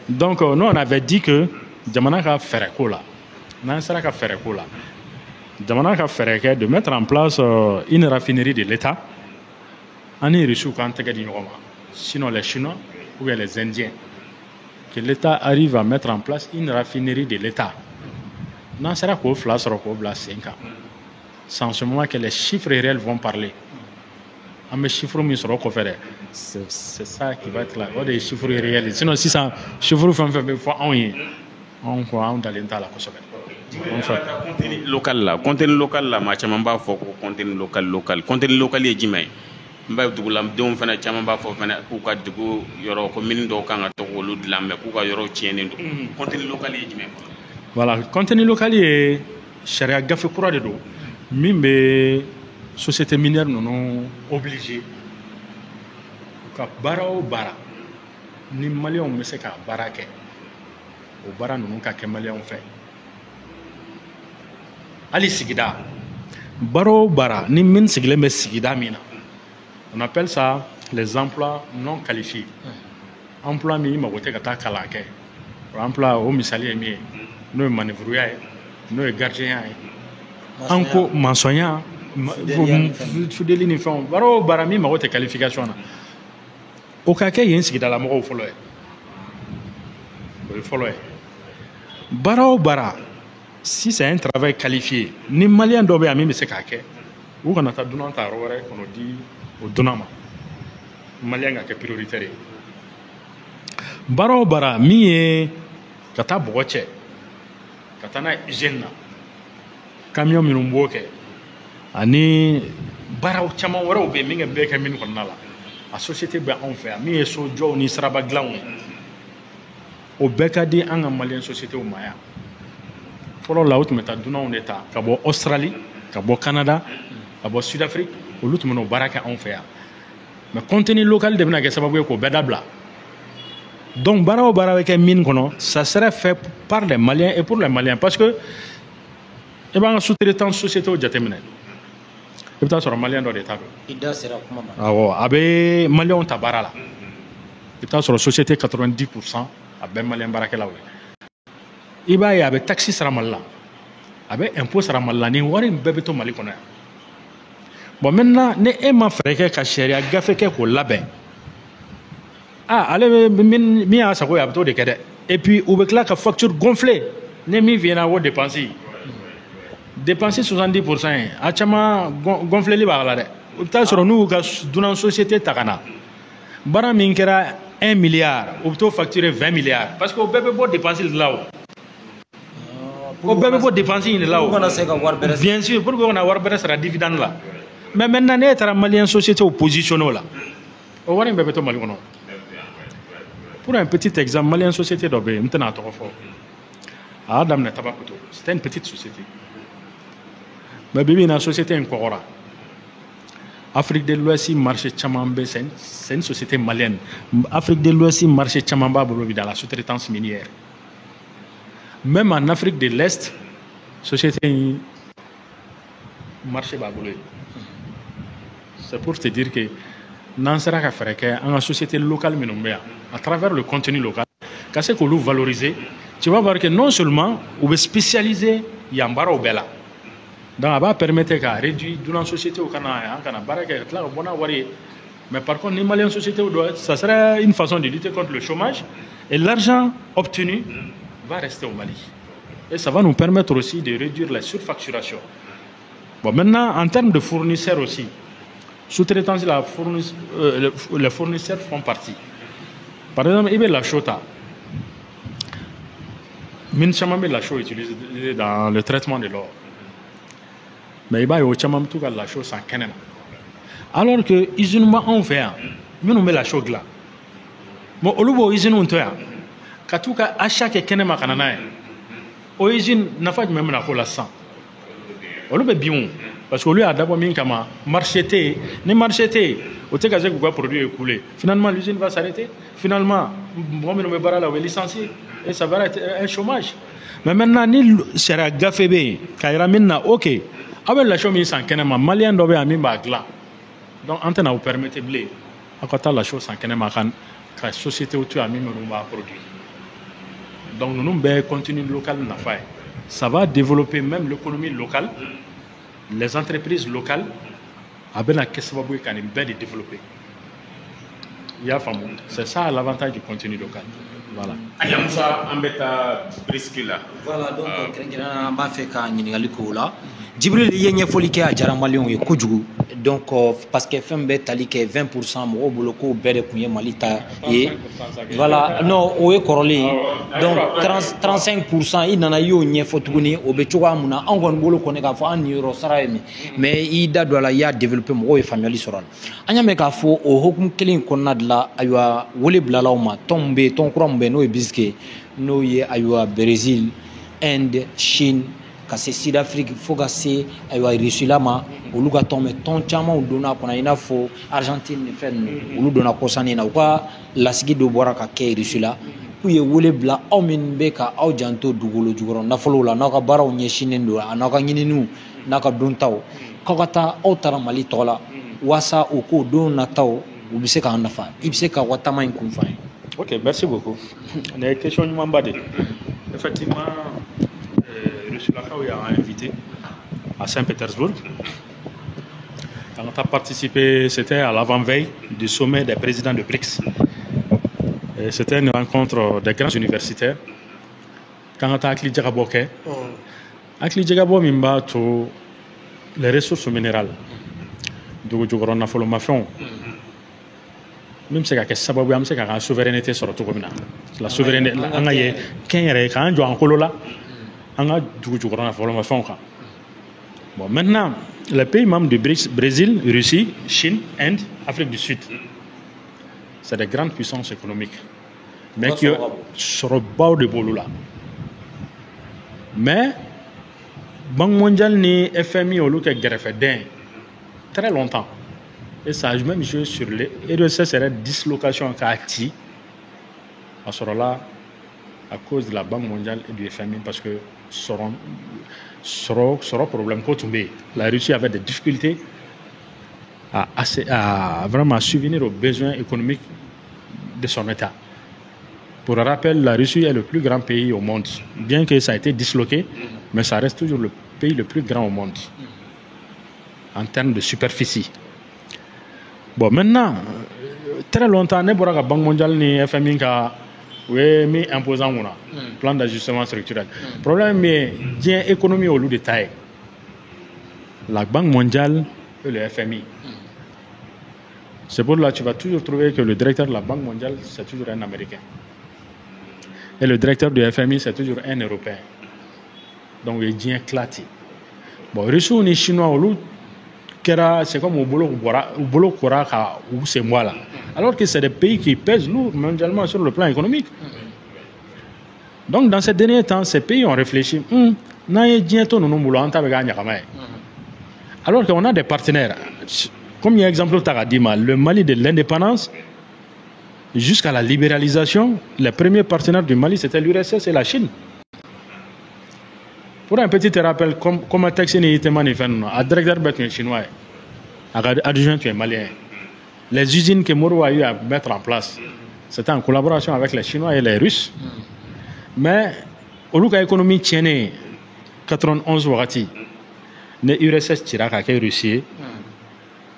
Donc nous on avait dit que jamana ka fɛrɛ ko la, n'an sera ka fɛrɛ ko la, jamana ka fɛrɛ kɛ de mettre en place une raffinerie de l'État. An ni Russes k'an tɛgɛ di ɲɔgɔn ma, sinon les Chinois ou bien les Indiens, que l'État arrive à mettre en place une raffinerie de l'État. N'an sera k'o fila sɔrɔ k'o bila sen kan. C'est en ce moment que les chiffres réels vont parler. An bɛ chiffre min sɔrɔ kɔfɛ dɛ, c'est ça qui va être là. O de ye chiffre réel. Sinon sisan chiffre fɛn fɛn bɛ fɔ anw ye, anw dalen t'a la kosɛbɛ. Contenu local la maa caman b'a fɔ ko contenu local. Contenu local ye jumɛn ye? N b'a ye duguladenw fana caman b'a fɔ fana k'u ka dugu yɔrɔ ko mini dɔw kan ka to k'olu dilan mais k'u ka yɔrɔ tiɲɛnen don. Contenu local ye jumɛn ye? Voilà, contenu local ye sariya gafe kura de don min bɛ société minière ninnu obligé ka baara o baara ni maliyɛnw bɛ se ka baara kɛ o baara ninnu ka kɛ maliyɛnw fɛ hali sigida baara o baara ni min sigilen bɛ sigida min na on appelle ça les emplois non qualifiés emploi min i mago tɛ ka taa kalan kɛ o emploi o misali ye min ye n'o ye manœuvrier ye n'o ye gardien ye an ko maçonniya fudeli ni fɛnw baara o baara min mago tɛ qualification na o ka kɛ yen sigidala mɔgɔw fɔlɔ ye o ye fɔlɔ ye baara o baara si c'est un travail qualifié ni maliyɛn dɔ bɛ yan min bɛ se k'a kɛ u kana taa dunan ta yɔrɔ wɛrɛ kɔnɔ di o dunan ma maliyɛn ka kɛ prioritaire ye baara o baara min ye ka taa bɔgɔ cɛ ka taa n'a ye usine na camion minnu b'o kɛ ani baaraw caman wɛrɛw bɛ yen min ka bɛɛ kɛ min kɔnɔna la a société bɛ anw fɛ yan min ye sojɔw ni siraba dilanw ye o bɛɛ ka di an ka maliyɛn sociétéw ma yan fɔlɔ la o tun bɛ taa dunanw de ta ka bɔ Australie ka bɔ Canada ka bɔ Sud Afrique olu tun bɛ n'o baara kɛ anw fɛ yan mais contenu local de bɛna kɛ sababu ye k'o bɛɛ dabila donc baara o baara bɛ kɛ mine kɔnɔ ça serait fait par les Maliens et pour les Maliens parce que i b'an ka sous-traitance sociétéw jateminɛ i bɛ taa sɔrɔ maliyɛn dɔ de ta don i da sera kuma ma awɔ a bɛ maliyɛnw ta baara la i bɛ taa sɔrɔ société 90% a bɛɛ maliyɛn baarakɛlaw ye i b'a ye a bɛ taxe sara Mali la a bɛ impôt sara Mali la nin wari in bɛɛ bɛ to Mali kɔnɔ yan bon maintenant ni e ma fɛɛrɛ kɛ ka sariya gafe kɛ k'o labɛn ale bɛ min y'a sago ye a bɛ t'o de kɛ dɛ et puis u bɛ tila ka facture gonfler ni min f'i ɲɛna o dépense dépenser 70% ye a caman gonfleli b'a la dɛ u bɛ taa sɔrɔ n'u y'u ka dunan société ta ka na baara min kɛra 1 milliard u bɛ t'o facturer 20 milliards parce que o bɛɛ bɛ bɔ dépense de la o bɛɛ bɛ bɔ dépense in de la o bien sûr pour que o kana wari bɛrɛ sara dividende la mais maintenant ne taara maliyɛn société o positionné o la o wari in bɛɛ bɛ to Mali kɔnɔ pour un petit exemple maliyɛn société dɔ bɛ yen n tɛna a tɔgɔ fɔ a y'a daminɛ Tabakoto c'était une petite société mais bibi in na société in kɔgɔra Afrique de l'Ouest marché caman bɛ c'est une société malienne Afrique de l'Ouest marché caman b'a bolo bi dans la sous-traitance minière même en Afrique de l'Est société in marché b'a bolo yen c'est pour te dire que n'an sera ka fɛrɛ kɛ an ka société locale minnu bɛ yan à travers le contenu local ka se k'olu valoriser tu vas voir que non seulement u bɛ spécialiser yan baaraw bɛɛ la Donc, ça va permettre de réduire dans la société au Canada. Mais par contre, les Maliens société, ça serait une façon de lutter contre le chômage. Et l'argent obtenu va rester au Mali. Et ça va nous permettre aussi de réduire la surfacturation. Bon, maintenant, en termes de fournisseurs aussi, sous-traitance, les fournisseurs font partie. Par exemple, il y a la chota. La chaux utilisée dans le traitement de l'or. Mais il y a la chaux sans canne. Alors que l'usine on fait, nous met la chaux là. Mais au lieu de l'usine on fait, quand à chaque canne ma canana, l'usine n'a pas même la sang. Au lieu de bien, parce que lui a d'abord mis comme marcheté, ne marcheté, au cas où quoi produit écoulé. Finalement l'usine va s'arrêter. Finalement, moi me barra la licencié et ça va être un chômage. Mais maintenant ni sera gafébé, kaira minna OK. Avec la chose mise en canema, malien doit avoir mis bagla. Donc en tenant vous permettez blé. À côté la chose en canema quand la société où tu as mis nous va produire. Donc nous nous continuer local n'a pas. Ça va développer même l'économie locale, les entreprises locales. Avec la question de développer. C'est ça l'avantage du contenu local. Voilà. Ayamsa ambeta briskila. Voilà, donc on va faire un ɲininkali k'o la. Djibril ye ɲɛfɔli kɛ a diyara maliyɛnw ye kojugu. Donc parce que fɛn bɛɛ tali kɛ 20% mɔgɔw bolo k'o bɛɛ de tun ye Mali ta ye. Voilà, non o ye kɔrɔlen. Donc 35% i nana i y'o ɲɛfɔ tuguni o bɛ cogoya mun na anw kɔni bolo kɔni k'a fɔ an niyɔrɔ sara ye min. Mais i da don a la i y'a développer mɔgɔw ye faamuyali sɔrɔ a la. An y'a mɛn k'a fɔ o hokumu kelen in kɔnɔna de la ayiwa wele bilalaw ma tɔn min bɛ yen tɔn kura min bɛ yen n'o ye BISC n'o ye ayiwa Brésil, Inde, Chine. Ka se Sud-Afrique fo ka se ayiwa Russie ma olu ka tɔn mɛ tɔn camanw donna kɔnɔ i n'a fɔ Argentine ni fɛn ninnu olu donna kɔsannin na u ka lasigi dɔ bɔra ka kɛ Russie la k'u ye wele bila aw minnu bɛ ka aw janto dugukolo jukɔrɔ nafolow la n'aw ka baaraw ɲɛsinnen don a n'aw ka ɲininiw n'a ka dontaw k'aw ka taa aw taara Mali tɔgɔ la waasa o k'o don nataw u bɛ se k'an nafa i bɛ se ka watama in kun f'an ye. Ok, merci beaucoup. On a une question ɲumanba de. Effectivement. Rusulakaw a invité à Saint-Pétersbourg. Quand on a participé, c'était à l'avant-veille du sommet des présidents de BRICS. C'était une rencontre des grands universitaires. Quand on a Akli Djagaboke, Akli Djagabo mimba to les ressources minérales. Donc, on a fait le mafon. Même si c'est la souveraineté sur tout le monde. La souveraineté, on a eu 15 ans, on a eu bon, maintenant, les pays membres du BRICS, Brésil, Russie, Chine, Inde, Afrique du Sud, c'est des grandes puissances économiques. Mais qui sont au bord de Boloula. Mais, Banque mondiale ni FMI au Louka Greffedin, très longtemps. Et ça a même joué sur les. Et de ça, c'est la dislocation Kati. À ce moment-là, à cause de la Banque mondiale et du FMI, parce que sera problème pour tomber. La Russie avait des difficultés à vraiment subvenir aux besoins économiques de son État. Pour rappel, la Russie est le plus grand pays au monde. Bien que ça a été disloqué, mais ça reste toujours le pays le plus grand au monde en termes de superficie. Bon, maintenant, très longtemps, la Banque mondiale ni FMI oui, mais imposant mon plan d'ajustement structurel. Le problème est que l'économie au lieu de taille. La Banque mondiale et le FMI. C'est pour là que tu vas toujours trouver que le directeur de la Banque mondiale, c'est toujours un Américain. Et le directeur du FMI, c'est toujours un Européen. Donc, il est éclaté. Bon, les Russes et Chinois, c'est comme au boulot Kora ou c'est moi là. Alors que c'est des pays qui pèsent lourd mondialement sur le plan économique. Donc dans ces derniers temps, ces pays ont réfléchi. Alors qu'on a des partenaires. Comme il y a exemple le Mali de l'indépendance jusqu'à la libéralisation, les premiers partenaires du Mali c'était l'URSS et la Chine. Pour un petit rappel, comme un texte n'est manifeste, un directeur est chinois, un adjoint est malien. Les usines que Moro a eu à mettre en place, c'était en collaboration avec les Chinois et les Russes. Mais, au lieu que l'économie tienne 91 Wagati, Ne URSS tira k'a kɛ Russie ye.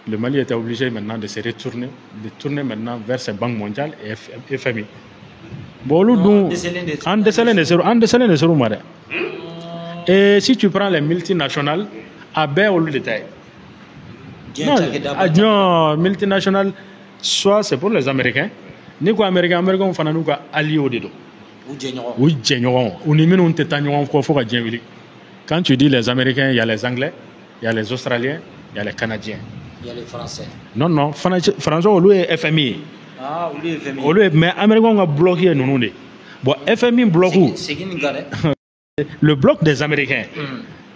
Le Mali était obligé maintenant de se retourner, de tourner maintenant vers ses banques mondiales et FMI. Bon, en décelant des zéros, et si tu prends les multinationales, à baie au détail. Non, multinationales, soit c'est pour les Américains, ni quoi Américains, on fait nous alliés au dedo. Oui, génial. On y met un tétanion qu'on faut que quand tu dis les Américains, il y a les Anglais, il y a les Australiens, il y a les Canadiens. Il y a les Français. Non, non, Français, au lieu de FMI. Ah, au lieu de FMI. Au lieu, mais Américains ont bloqué nous. Bon, FMI bloque où? Le bloc des Américains.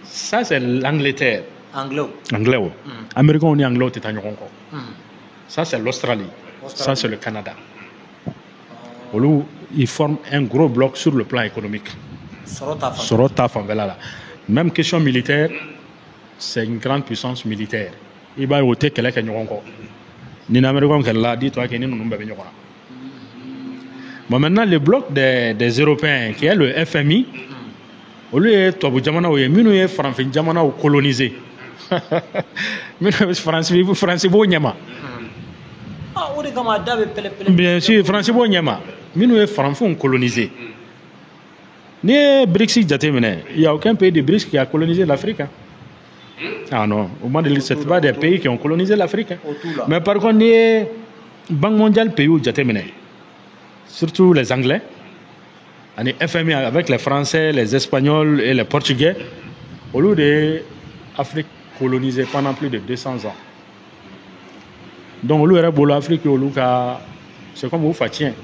Ça, c'est l'Angleterre. Anglo. Anglais. Américains, on est anglo, c'est ça, c'est l'Australie. Ça, c'est le Canada. Au lieu, ils forment un gros bloc sur le plan économique. Même question militaire, c'est une grande puissance militaire. Il va y avoir quelqu'un qui est encore. Ni l'Américain qui l'a dit, toi qui es nous. Bon, maintenant, le bloc des Européens, qui est le FMI, au lieu de tout jamana ou minou français jamana ou colonisé. Français bo nyama. Ah, o de kama dabe pele. Bien sûr, français bo nyama. Minou français colonisé. Ni BRICS jatemene, il y a aucun pays de BRICS qui a colonisé l'Afrique. Ah non, au moins c'est pas des pays qui ont colonisé l'Afrique. Mais par contre, les Banque mondiale pays où jatemene. Surtout les Anglais. Les FMI avec les Français, les Espagnols et les Portugais, au lieu de l'Afrique colonisée pendant plus de 200 ans. Donc, au lieu de l'Afrique, c'est comme vous faites.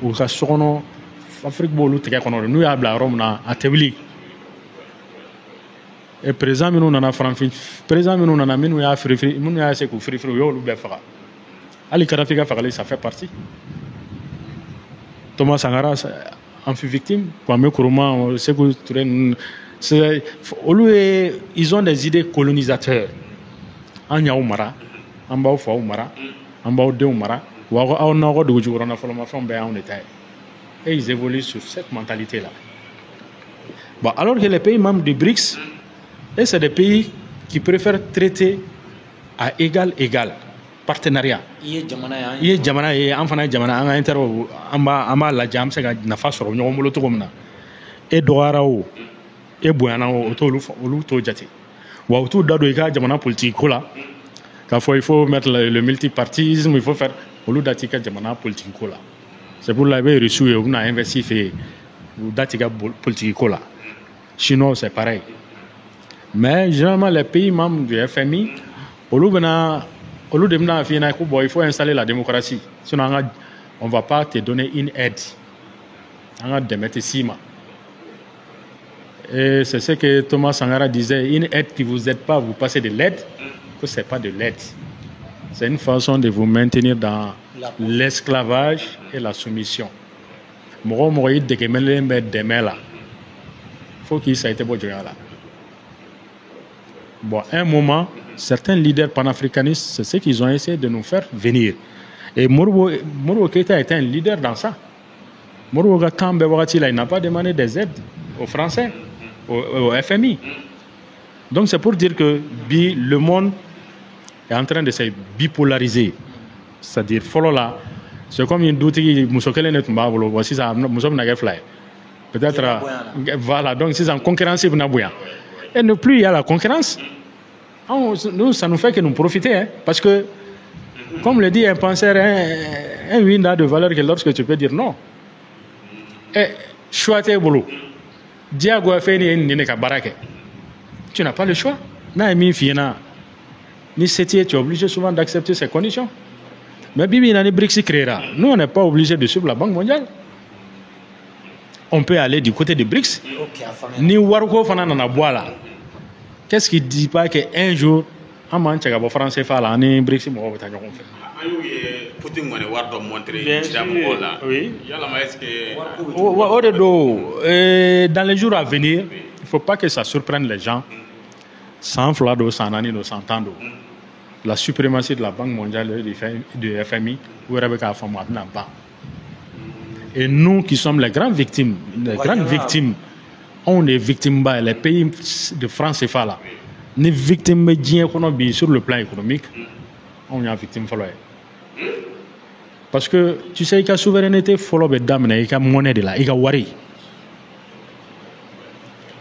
Ou ka sokono Afrique bolu tege kono nu ya bla Rome na atebli. Et président minu nana franfi président minu nana minu ya free minu ya se ku free yo lu be faka. Ali Kadhafi ka fakali ça fait partie. Thomas Sankara en fut victime. Kwame Nkrumah, Sékou Touré, ils ont des idées colonisateurs. En Yaoumara, en Baoufaoumara, en Baoudeoumara, et ils évoluent sur cette mentalité-là. Bon, alors que les pays membres du BRICS, c'est des pays qui préfèrent traiter à égal partenariat. Il y a jamana et enfin jamana en intero amba la jam se ga nafa soro ñoom lo to gomna e doarao e boyana o to lu to jati wa to dado ka jamana politique ko la ka il faut mettre le multipartisme, il faut faire au dati ka jamana politique ko la c'est pour la be reçu et on a investi fait dati ka politique ko la sinon c'est pareil. Mais généralement les pays membres du FMI au lieu de il faut installer la démocratie. Sinon, on ne va pas te donner une aide. On va te mettre ciment. Et c'est ce que Thomas Sankara disait. Une aide qui ne vous aide pas, vous passez de l'aide, que ce n'est pas de l'aide. C'est une façon de vous maintenir dans l'esclavage et la soumission. Il faut qu'il s'aille bon là. Bon, à un moment, certains leaders panafricanistes, c'est ce qu'ils ont essayé de nous faire venir. Et Modibo Keïta était un leader dans ça. Modibo Keïta, il n'a pas demandé des aides aux Français, au FMI. Donc c'est pour dire que le monde est en train de se bipolariser. C'est-à-dire, c'est comme une doute qui voici ça, peut-être, voilà, donc c'est en concurrence. Et ne plus il y a la concurrence. Nous, ça nous fait que nous profiter. Hein, parce que, comme le dit un penseur, un win n'a de valeur que lorsque tu peux dire non. Et, choisir boulot. Diago a fait une barake. Tu n'as pas le choix. Ni c'était, tu es obligé souvent d'accepter ces conditions. Mais Bibi n'a ni BRICS créera. Nous, on n'est pas obligé de suivre la Banque mondiale. On peut aller du côté des BRICS. Ni Warko Fanana Boala. Qu'est-ce qui ne dit pas qu'un jour, un man qui est français, il BRICS, il va faire. Dans les jours à venir, il ne faut pas que ça surprenne les gens. Sans flado, sans nani, sans tando. La suprématie de la Banque mondiale et du FMI, où il y a pas. Et nous qui sommes les grandes victimes, on est victimes, les pays de France et là. ni victime bɛ diɲɛ kɔnɔ bi sur le plan économique anw y'a victime fɔlɔ ye parce que tu sais i ka souveraineté fɔlɔ bɛ daminɛ i ka monnaie de la i ka wari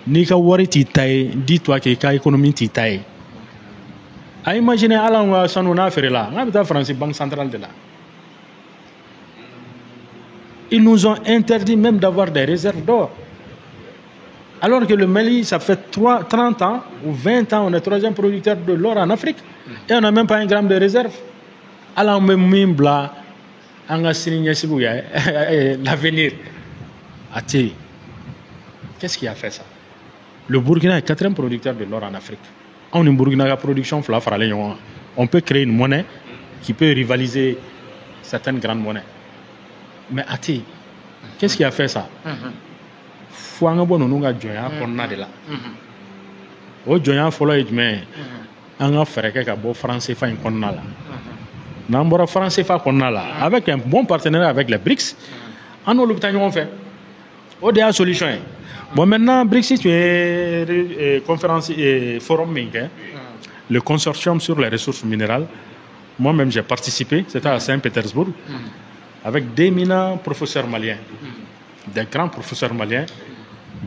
n'i ka wari t'i ta ye dis-toi que i ka économie t'i ta ye a imaginer hali anw ka sanu n'a feerela n k'a bɛ taa Faransi banque centrale de la ils nous ont interdit même d'avoir des réserves d'or. Alors que le Mali, ça fait 30 ans ou 20 ans, on est troisième producteur de l'or en Afrique. Et on n'a même pas un gramme de réserve. Alors on me mimbla, on a signé l'avenir. Athé, qu'est-ce qui a fait ça? Le Burkina est quatrième producteur de l'or en Afrique. On a une Burkina production, on peut créer une monnaie qui peut rivaliser certaines grandes monnaies. Mais Athé, qu'est-ce qui a fait ça? Fo an ka bɔ ninnu ka jɔnya kɔnɔna de la o jɔnya fɔlɔ ye jumɛn ye an ka fɛɛrɛ kɛ ka bɔ franc CFA in kɔnɔna la n'an bɔra franc CFA kɔnɔna la avec un bon partenariat avec les BRICS an n'olu bɛ taa ɲɔgɔn fɛ o de y'a solution ye bon maintenant BRICS tun ye conférence forum min kɛ le consortium sur les ressources minérales moi-même j'ai participé c'était à Saint-Pétersbourg avec d'éminents professeurs maliens des grands professeurs maliens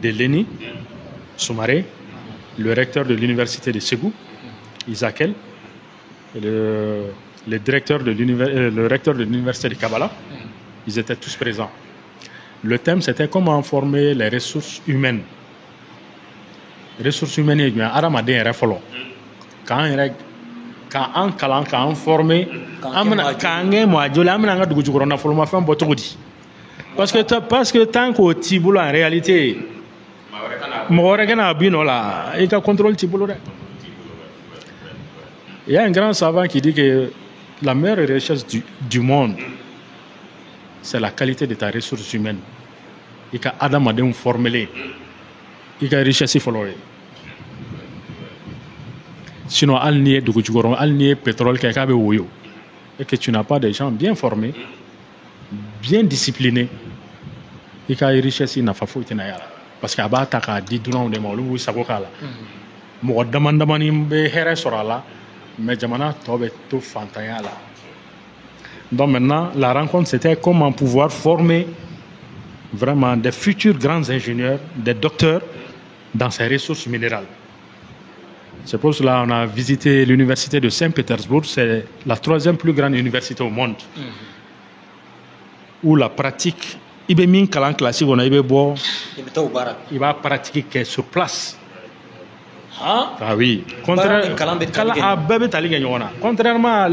de l'ENI, Soumaré, le recteur de l'université de Ségou, Isakel, le recteur de l'université de Kabbalah, ils étaient tous présents. Le thème c'était comment former les ressources humaines. Ressources humaines, Aramade est follow. Quand an kalan k'an former k'an kɛ mɔgɔjɔlen an bɛna an ka dugu jukɔrɔ nafolomafɛn bɔ cogo di parce que tant qu'o t'i bolo en réalité mɔgɔ wɛrɛ kana bin o la i ka contrôle t'i bolo dɛ. Il y a un grand savant qui dit que la meilleure richesse du monde c'est la qualité de ta ressource humaine. I ka adamadenw former i ka richesse fɔlɔ ye. Sinon, al n'y est dugu jukɔrɔ al n'y est pétrole kɛ k'a bɛ woyo et que tu n'as pas des gens bien formés, bien disciplinés, i ka richesse nafa foyi tɛna y'a la parce que a b'a ta k'a di dunanw de ma olu b'u sago k'a la mɔgɔ damadamani bɛ hɛrɛ sɔrɔ a la mais jamana tɔ bɛ to fantanya la. Donc maintenant la rencontre c'était comment pouvoir former vraiment des futurs grands ingénieurs, des docteurs dans ces ressources minérales. C'est pour cela qu'on a visité l'université de Saint-Pétersbourg. C'est la troisième plus grande université au monde. Où la pratique, il y a une classe, il va pratiquer sur place. Ah oui. Contrairement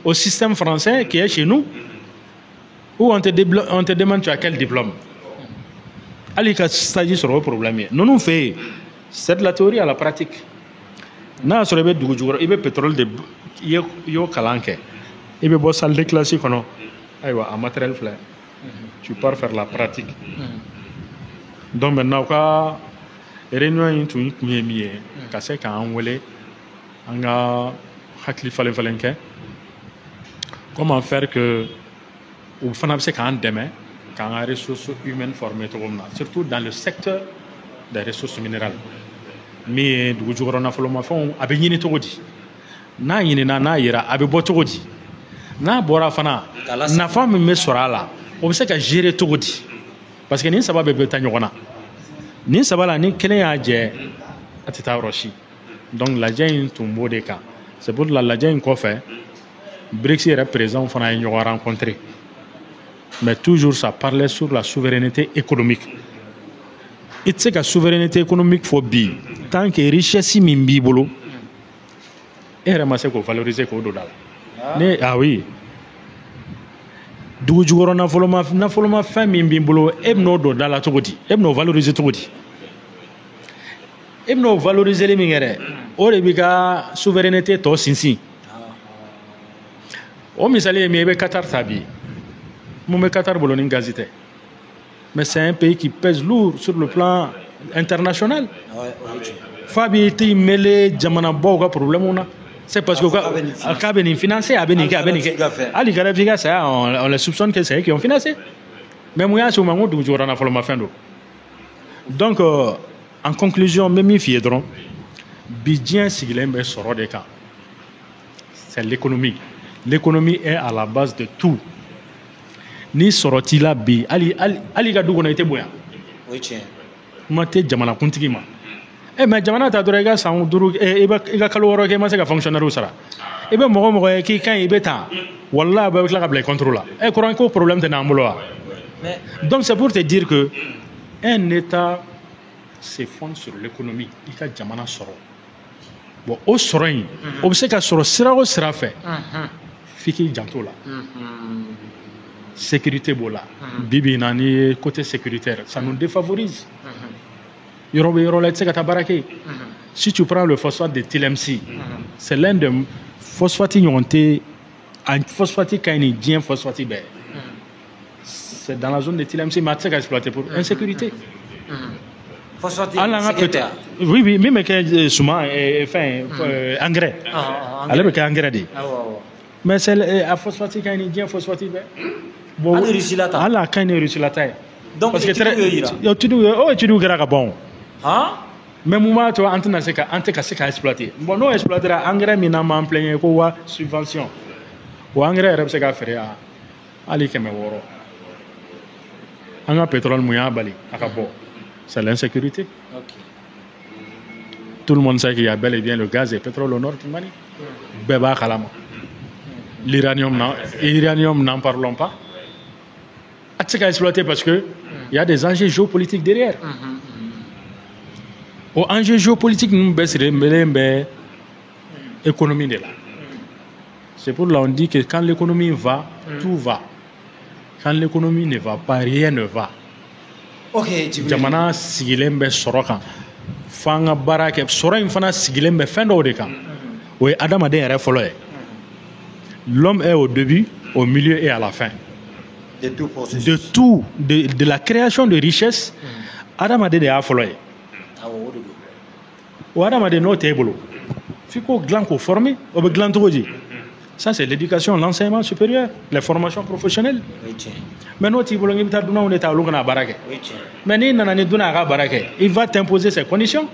au système français qui est chez nous, où on te demande tu as quel diplôme. Ali ka stage sur le problème. Nous faisons c'est de la théorie à la pratique. N'a sɔrɔ i bɛ dugu jukɔrɔ i bɛ pétrole de i y'o kalan kɛ i bɛ bɔ salle de classe kɔnɔ ayiwa a matériel filɛ tu pars faire la pratique donc maintenant u ka réunion in tun ye min ye ka se k'an wele an ka hakili falen kɛ comment faire que u fana bɛ se k'an dɛmɛ k'an ka ressources humaines former cogo min na surtout dans le secteur des ressources minérales. Mais dugu jukɔrɔ nafolomafɛnw a bɛ ɲini cogo di n'a ɲinina n'a yera a bɛ bɔ cogo di n'a bɔra fana nafa min bɛ sɔrɔ a la o bɛ se ka gérer cogo di parce que nin saba bɛɛ bɛ taa ɲɔgɔn na nin saba la ni kelen y'a jɛ a tɛ taa yɔrɔ si donc lajɛ in tun b'o de kan c'est pour la lajɛ in kɔfɛ BRICS yɛrɛ présidents fana ye ɲɔgɔn rencontré mais toujours ça parlait sur la souveraineté économique. I tɛ se ka souveraineté économique fɔ bi tant que richesse min b'i bolo e yɛrɛ ma se k'o valoriser k'o don da la ah oui dugu jukɔrɔ nafolomafɛn min b'i bolo e bɛn'o don da la cogo di e bɛn'o valoriser cogo di e bɛn'o valoriser min yɛrɛ o de b'i ka souveraineté tɔ sinsin o misali ye min ye i bɛ Qatar ta bi mun bɛ Qatar bolo ni gazi tɛ. Mais c'est un pays qui pèse lourd sur le plan international. Fabi était mêlé jamana boga problème c'est parce que a bien financé a bien Ali Garafiga ça on les soupçonne que c'est eux qui ont financé. Mais moi sur mango du jour na follow ma fin. Donc en conclusion même mi fiedron bi diɲɛ sigilen bɛ sɔrɔ de kan. C'est l'économie. L'économie est à la base de tout. Ni sɔrɔ t'i la bi hali ka du kɔnɔ i tɛ bonya. O ye tiɲɛ. Kuma tɛ jamanakuntigi ma. Mais jamana ta dɔrɔn i ka san 5 i ka kalo 6 kɛ i ma se ka fonctionnaire sara. I bɛ mɔgɔ mɔgɔ ye k'i ka ɲi i bɛ taa walahi bɛɛ bɛ tila ka bila i contre la. Courant ko problème tɛ n'an bolo wa? Donc c'est pour te dire que un État se fonde sur l'économie. I ka jamana sɔrɔ. Bon o sɔrɔ in o bɛ se ka sɔrɔ sira o sira fɛ f'i k'i janto la. Sécurité b'o la. Bibi in na n'i ye côté sécuritaire ça nous défavorise. Yɔrɔ bɛ yɔrɔ la i tɛ se ka taa baara kɛ. Si tu prends le phosphate de TLMC c'est l'un des phosphate ɲɔgɔn tɛ a phosphate ka ɲi ni diɲɛ phosphate bɛɛ. C'est dans la zone de TLMC mais a tɛ se ka exploiter pour insécurité. Phosphate oui oui min bɛ kɛ suman fɛn engrais ale bɛ kɛ engrais de ye. Mais c'est a phosphate ka ɲi ni diɲɛ phosphate bɛɛ. Bon hali Russie la ta. Hali a ka ɲi ni Russie la ta ye. Donc étude kɛra ka ban. Mais mun b'a to an tɛna se ka exploiter. Bon n'o exploitera engrais min n'an b'an plaigner ko wa subvention o engrais yɛrɛ bɛ se ka feere hali 600. An ka pétrole mun y'a bali a ka bɔ c'est l'insécurité. Tout le monde sait qu'il y a bel et bien le gaz et le pétrole au nord du Mali. Bɛɛ b'a kalama. L'uranium n'en parlons pas. A tɛ se ka exploiter parce que il y a des enjeux géopolitiques derrière. Au enjeu géopolitique nous baisse l'économie de là. C'est pour là on dit que quand l'économie va, tout va. Quand l'économie ne va pas, rien ne va. Ok. Jamana sigilen bɛ sɔrɔ kan. F'an ka baara kɛ sɔrɔ in fana sigilen bɛ fɛn dɔw de kan. O ye adamaden yɛrɛ fɔlɔ ye. L'homme est au début, au milieu et à la fin. De tout processus. De tout, de la création de richesse, adamaden de y'a fɔlɔ ye. O adamaden n'o t'e bolo f'i k'o dilan k'o former o bɛ dilan cogo di? Ça c'est l'éducation, l'enseignement supérieur, les formations professionnelles. Mais n'o t'i bolo n'i bɛ taa dunanw de ta olu kana baara kɛ. Mais n'i nana ni dunan a ka baara kɛ il va t'imposer ses conditions.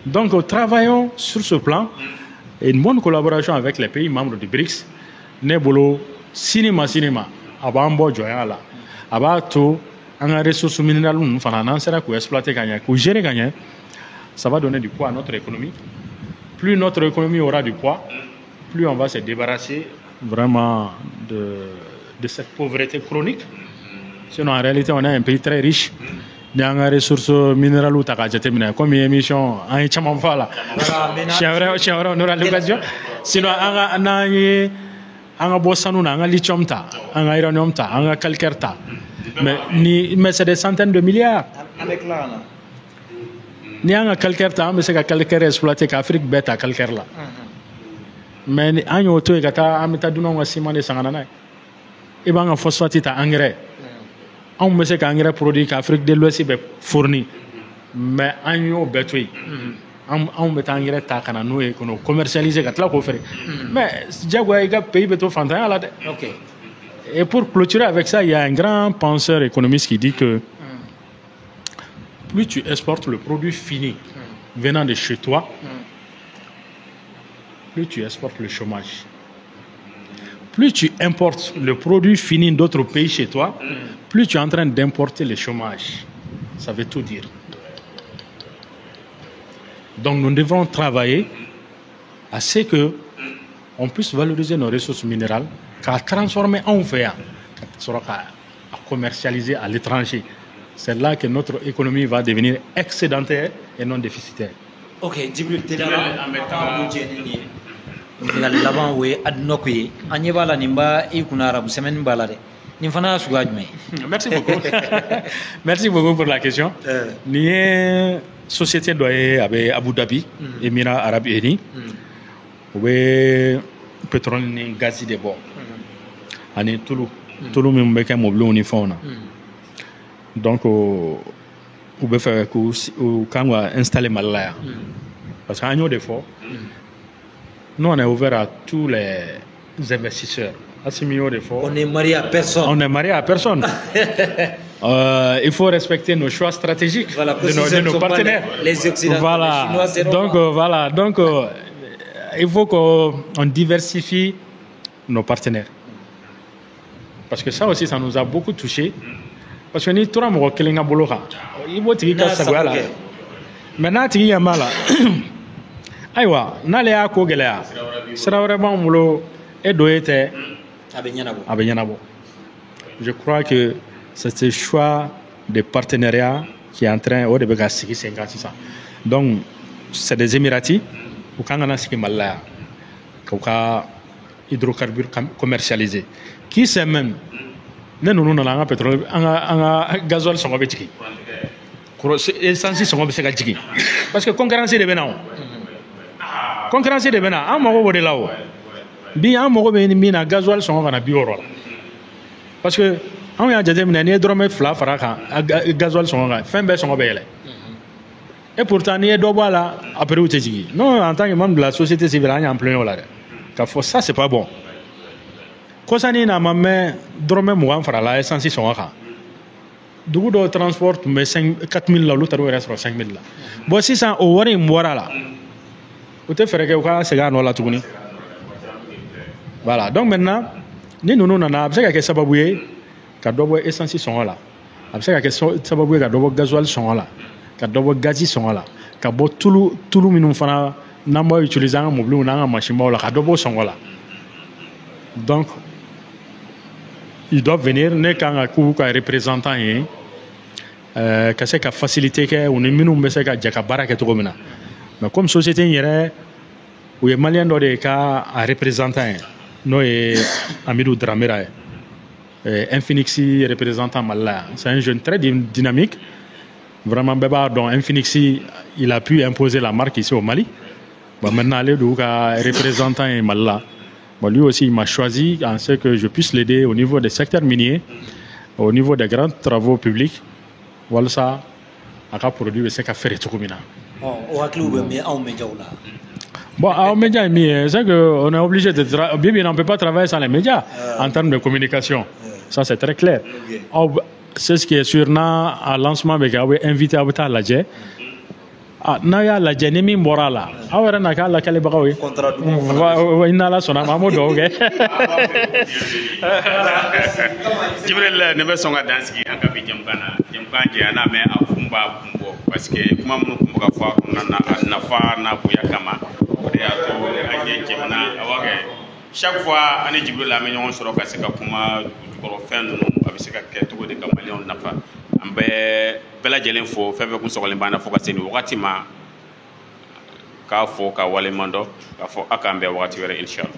Donc travaillons sur ce plan et une bonne collaboration avec les pays membres du BRICS. Ne bolo sini ma a b'an bɔ jɔnya la a b'a to an ka ressources minérales ninnu fana n'an sera k'u exploiter ka ɲɛ k'u gérer ka ɲɛ ça va donner du poids à notre économie. Plus notre économie aura du poids, plus on va se débarrasser vraiment de cette pauvreté chronique. Sinon en réalité on est un pays très riche. Ni an ka ressources minérales ta k'a jateminɛ comme émission an ye caman fɔ a la siɲɛ wɛrɛ on aura l'occasion. Sinon n'an ye an ka bɔ sanu na an ka lithium ta an ka uranium ta an ka calcaire ta mais c'est des centaines de milliards. Ni an ka calcaire ta an bɛ se ka calcaire exploiter k'Afrique bɛɛ ta calcaire la. Mais an y'o to yen ka taa an bɛ taa dunanw ka ciment de san ka na n'a ye. I b'an ka phosphate ta engrais anw bɛ se ka engrais produit k'Afrique de l'Ouest bɛ fourni mais an y'o bɛɛ to yen. Anw bɛ taa engrais ta ka na n'o ye k'o commercialiser ka tila k'o feere. Mais diyagoya i ka pays bɛ to fantanya la dɛ. Et pour clôturer avec ça, il y a un grand penseur économiste qui dit que plus tu exportes le produit fini venant de chez toi, plus tu exportes le chômage. Plus tu importes le produit fini d'autres pays chez toi, plus tu es en train d'importer le chômage. Ça veut tout dire. Donc nous devons travailler à ce que on puisse valoriser nos ressources minérales, qu'à transformer en fer, à commercialiser à l'étranger. C'est là que notre économie va devenir excédentaire et non déficitaire. Ok, Djibril, tu es là. Laban we adnoko ye an ɲɛ b'a la nin b'a i kunna arabu semaine b'a la dɛ nin fana suguya jumɛn ye? Merci beaucoup. Merci beaucoup pour la question. Nin ye société dɔ ye a bɛ Abu Dhabi Émirats Arabes Unis u bɛ pétrole ni gaz de bɔ ani tulu min bɛ kɛ mobiliw ni fɛnw na donc u bɛ fɛ k'u kan ka installer Mali la yan parce que an y'o de fɔ. Nous, on est ouvert à tous les investisseurs. On est marié à personne. On est marié à personne. il faut respecter nos choix stratégiques de nos partenaires. Les Occidentaux, voilà. les Chinois seront Donc, voilà. Donc, il faut qu'on diversifie nos partenaires. Parce que ça aussi, ça nous a beaucoup touché. Parce que ni tout le monde qui est en bolo, il faut que ça soit là. Maintenant, tu es mal là. Aïwa, n'allez à Kogela. Sera vraiment molo et doyete à Benyanabo. Je crois que c'est ce choix de partenariat qui est en train de se faire. Donc, c'est des Émiratis ou quand on a ce qui est mal là, hydrocarbures commercialisés. Qui sait même, nous avons un pétrole, un gasoil sont obétis. Essentiels sont obétis. Parce que concurrence est de Bénin. Concurrence est de Bénin. Un mot de là-haut. Bien un mot de Bénin, gasoil sont en bioro. Parce que on a déjà dit que drôme fla faraka gasoil sont en fin baisse sont obéis. Et pourtant ni dobo là après où tu dis. Non, en tant que membre de la société civile, on est en plein là. Ça c'est pas bon. Kosani na mamme drôme mouan fara la essence sont en du de transport mais 4000 là l'autre reste 5000 là. Bon si ça au wari mwara là. Vous te ferez que quoi c'est gars non là tout ni. Voilà, donc maintenant nous nana abseka ke sababuye ka dobo essence sont là. Abseka ke sababuye ka dobo gasoil sont là. Ka dobo gazi sont là. Ka bo tulu minum fana namba utiliser un mobile ou un machine là ka dobo sont là. Donc ils doivent venir ne quand ka représentant hein que c'est ka faciliter que on est minum bese ka jaka baraka to komina. Mais comme société yere ou est malien de ka représentant no est Amidou Dramera Infinixi représentant Malaya. C'est un jeune très dynamique. Vraiment bébé dont Infinixi il a pu imposer la marque ici au Mali. Bon, maintenant le représentant est Malaya. Bon, lui aussi il m'a choisi en ce que je puisse l'aider au niveau des secteurs miniers, au niveau des grands travaux publics. Voilà ça. Aka produit c'est qu'a faire tout comme ça. Au club mais en média là. Bon, aux médias, c'est qu'on est obligé de bien, on ne peut pas travailler sans les médias en termes de communication. Ça, c'est très clair. C'est ce qui est sûr, à lancement, on a invité à la GE. Naya la jenemi morala awara naka la kale bagawe wa inala sona mamodo okay Jibril ne be songa danski anga bi jamkana jamkanje ana me afumba kumbo parce que kuma mun kumbuka fa na fa na buya kama de ato anje jemna awage chaque fois ani Jibril la me nyon soro ka sika kuma jukoro fen no abisika ke to de kamalion nafa ambe bela jelen fo feve kun sokole bana fo ka seni wakati ma ka fo ka wale mando ka fo akambe wakati were inshallah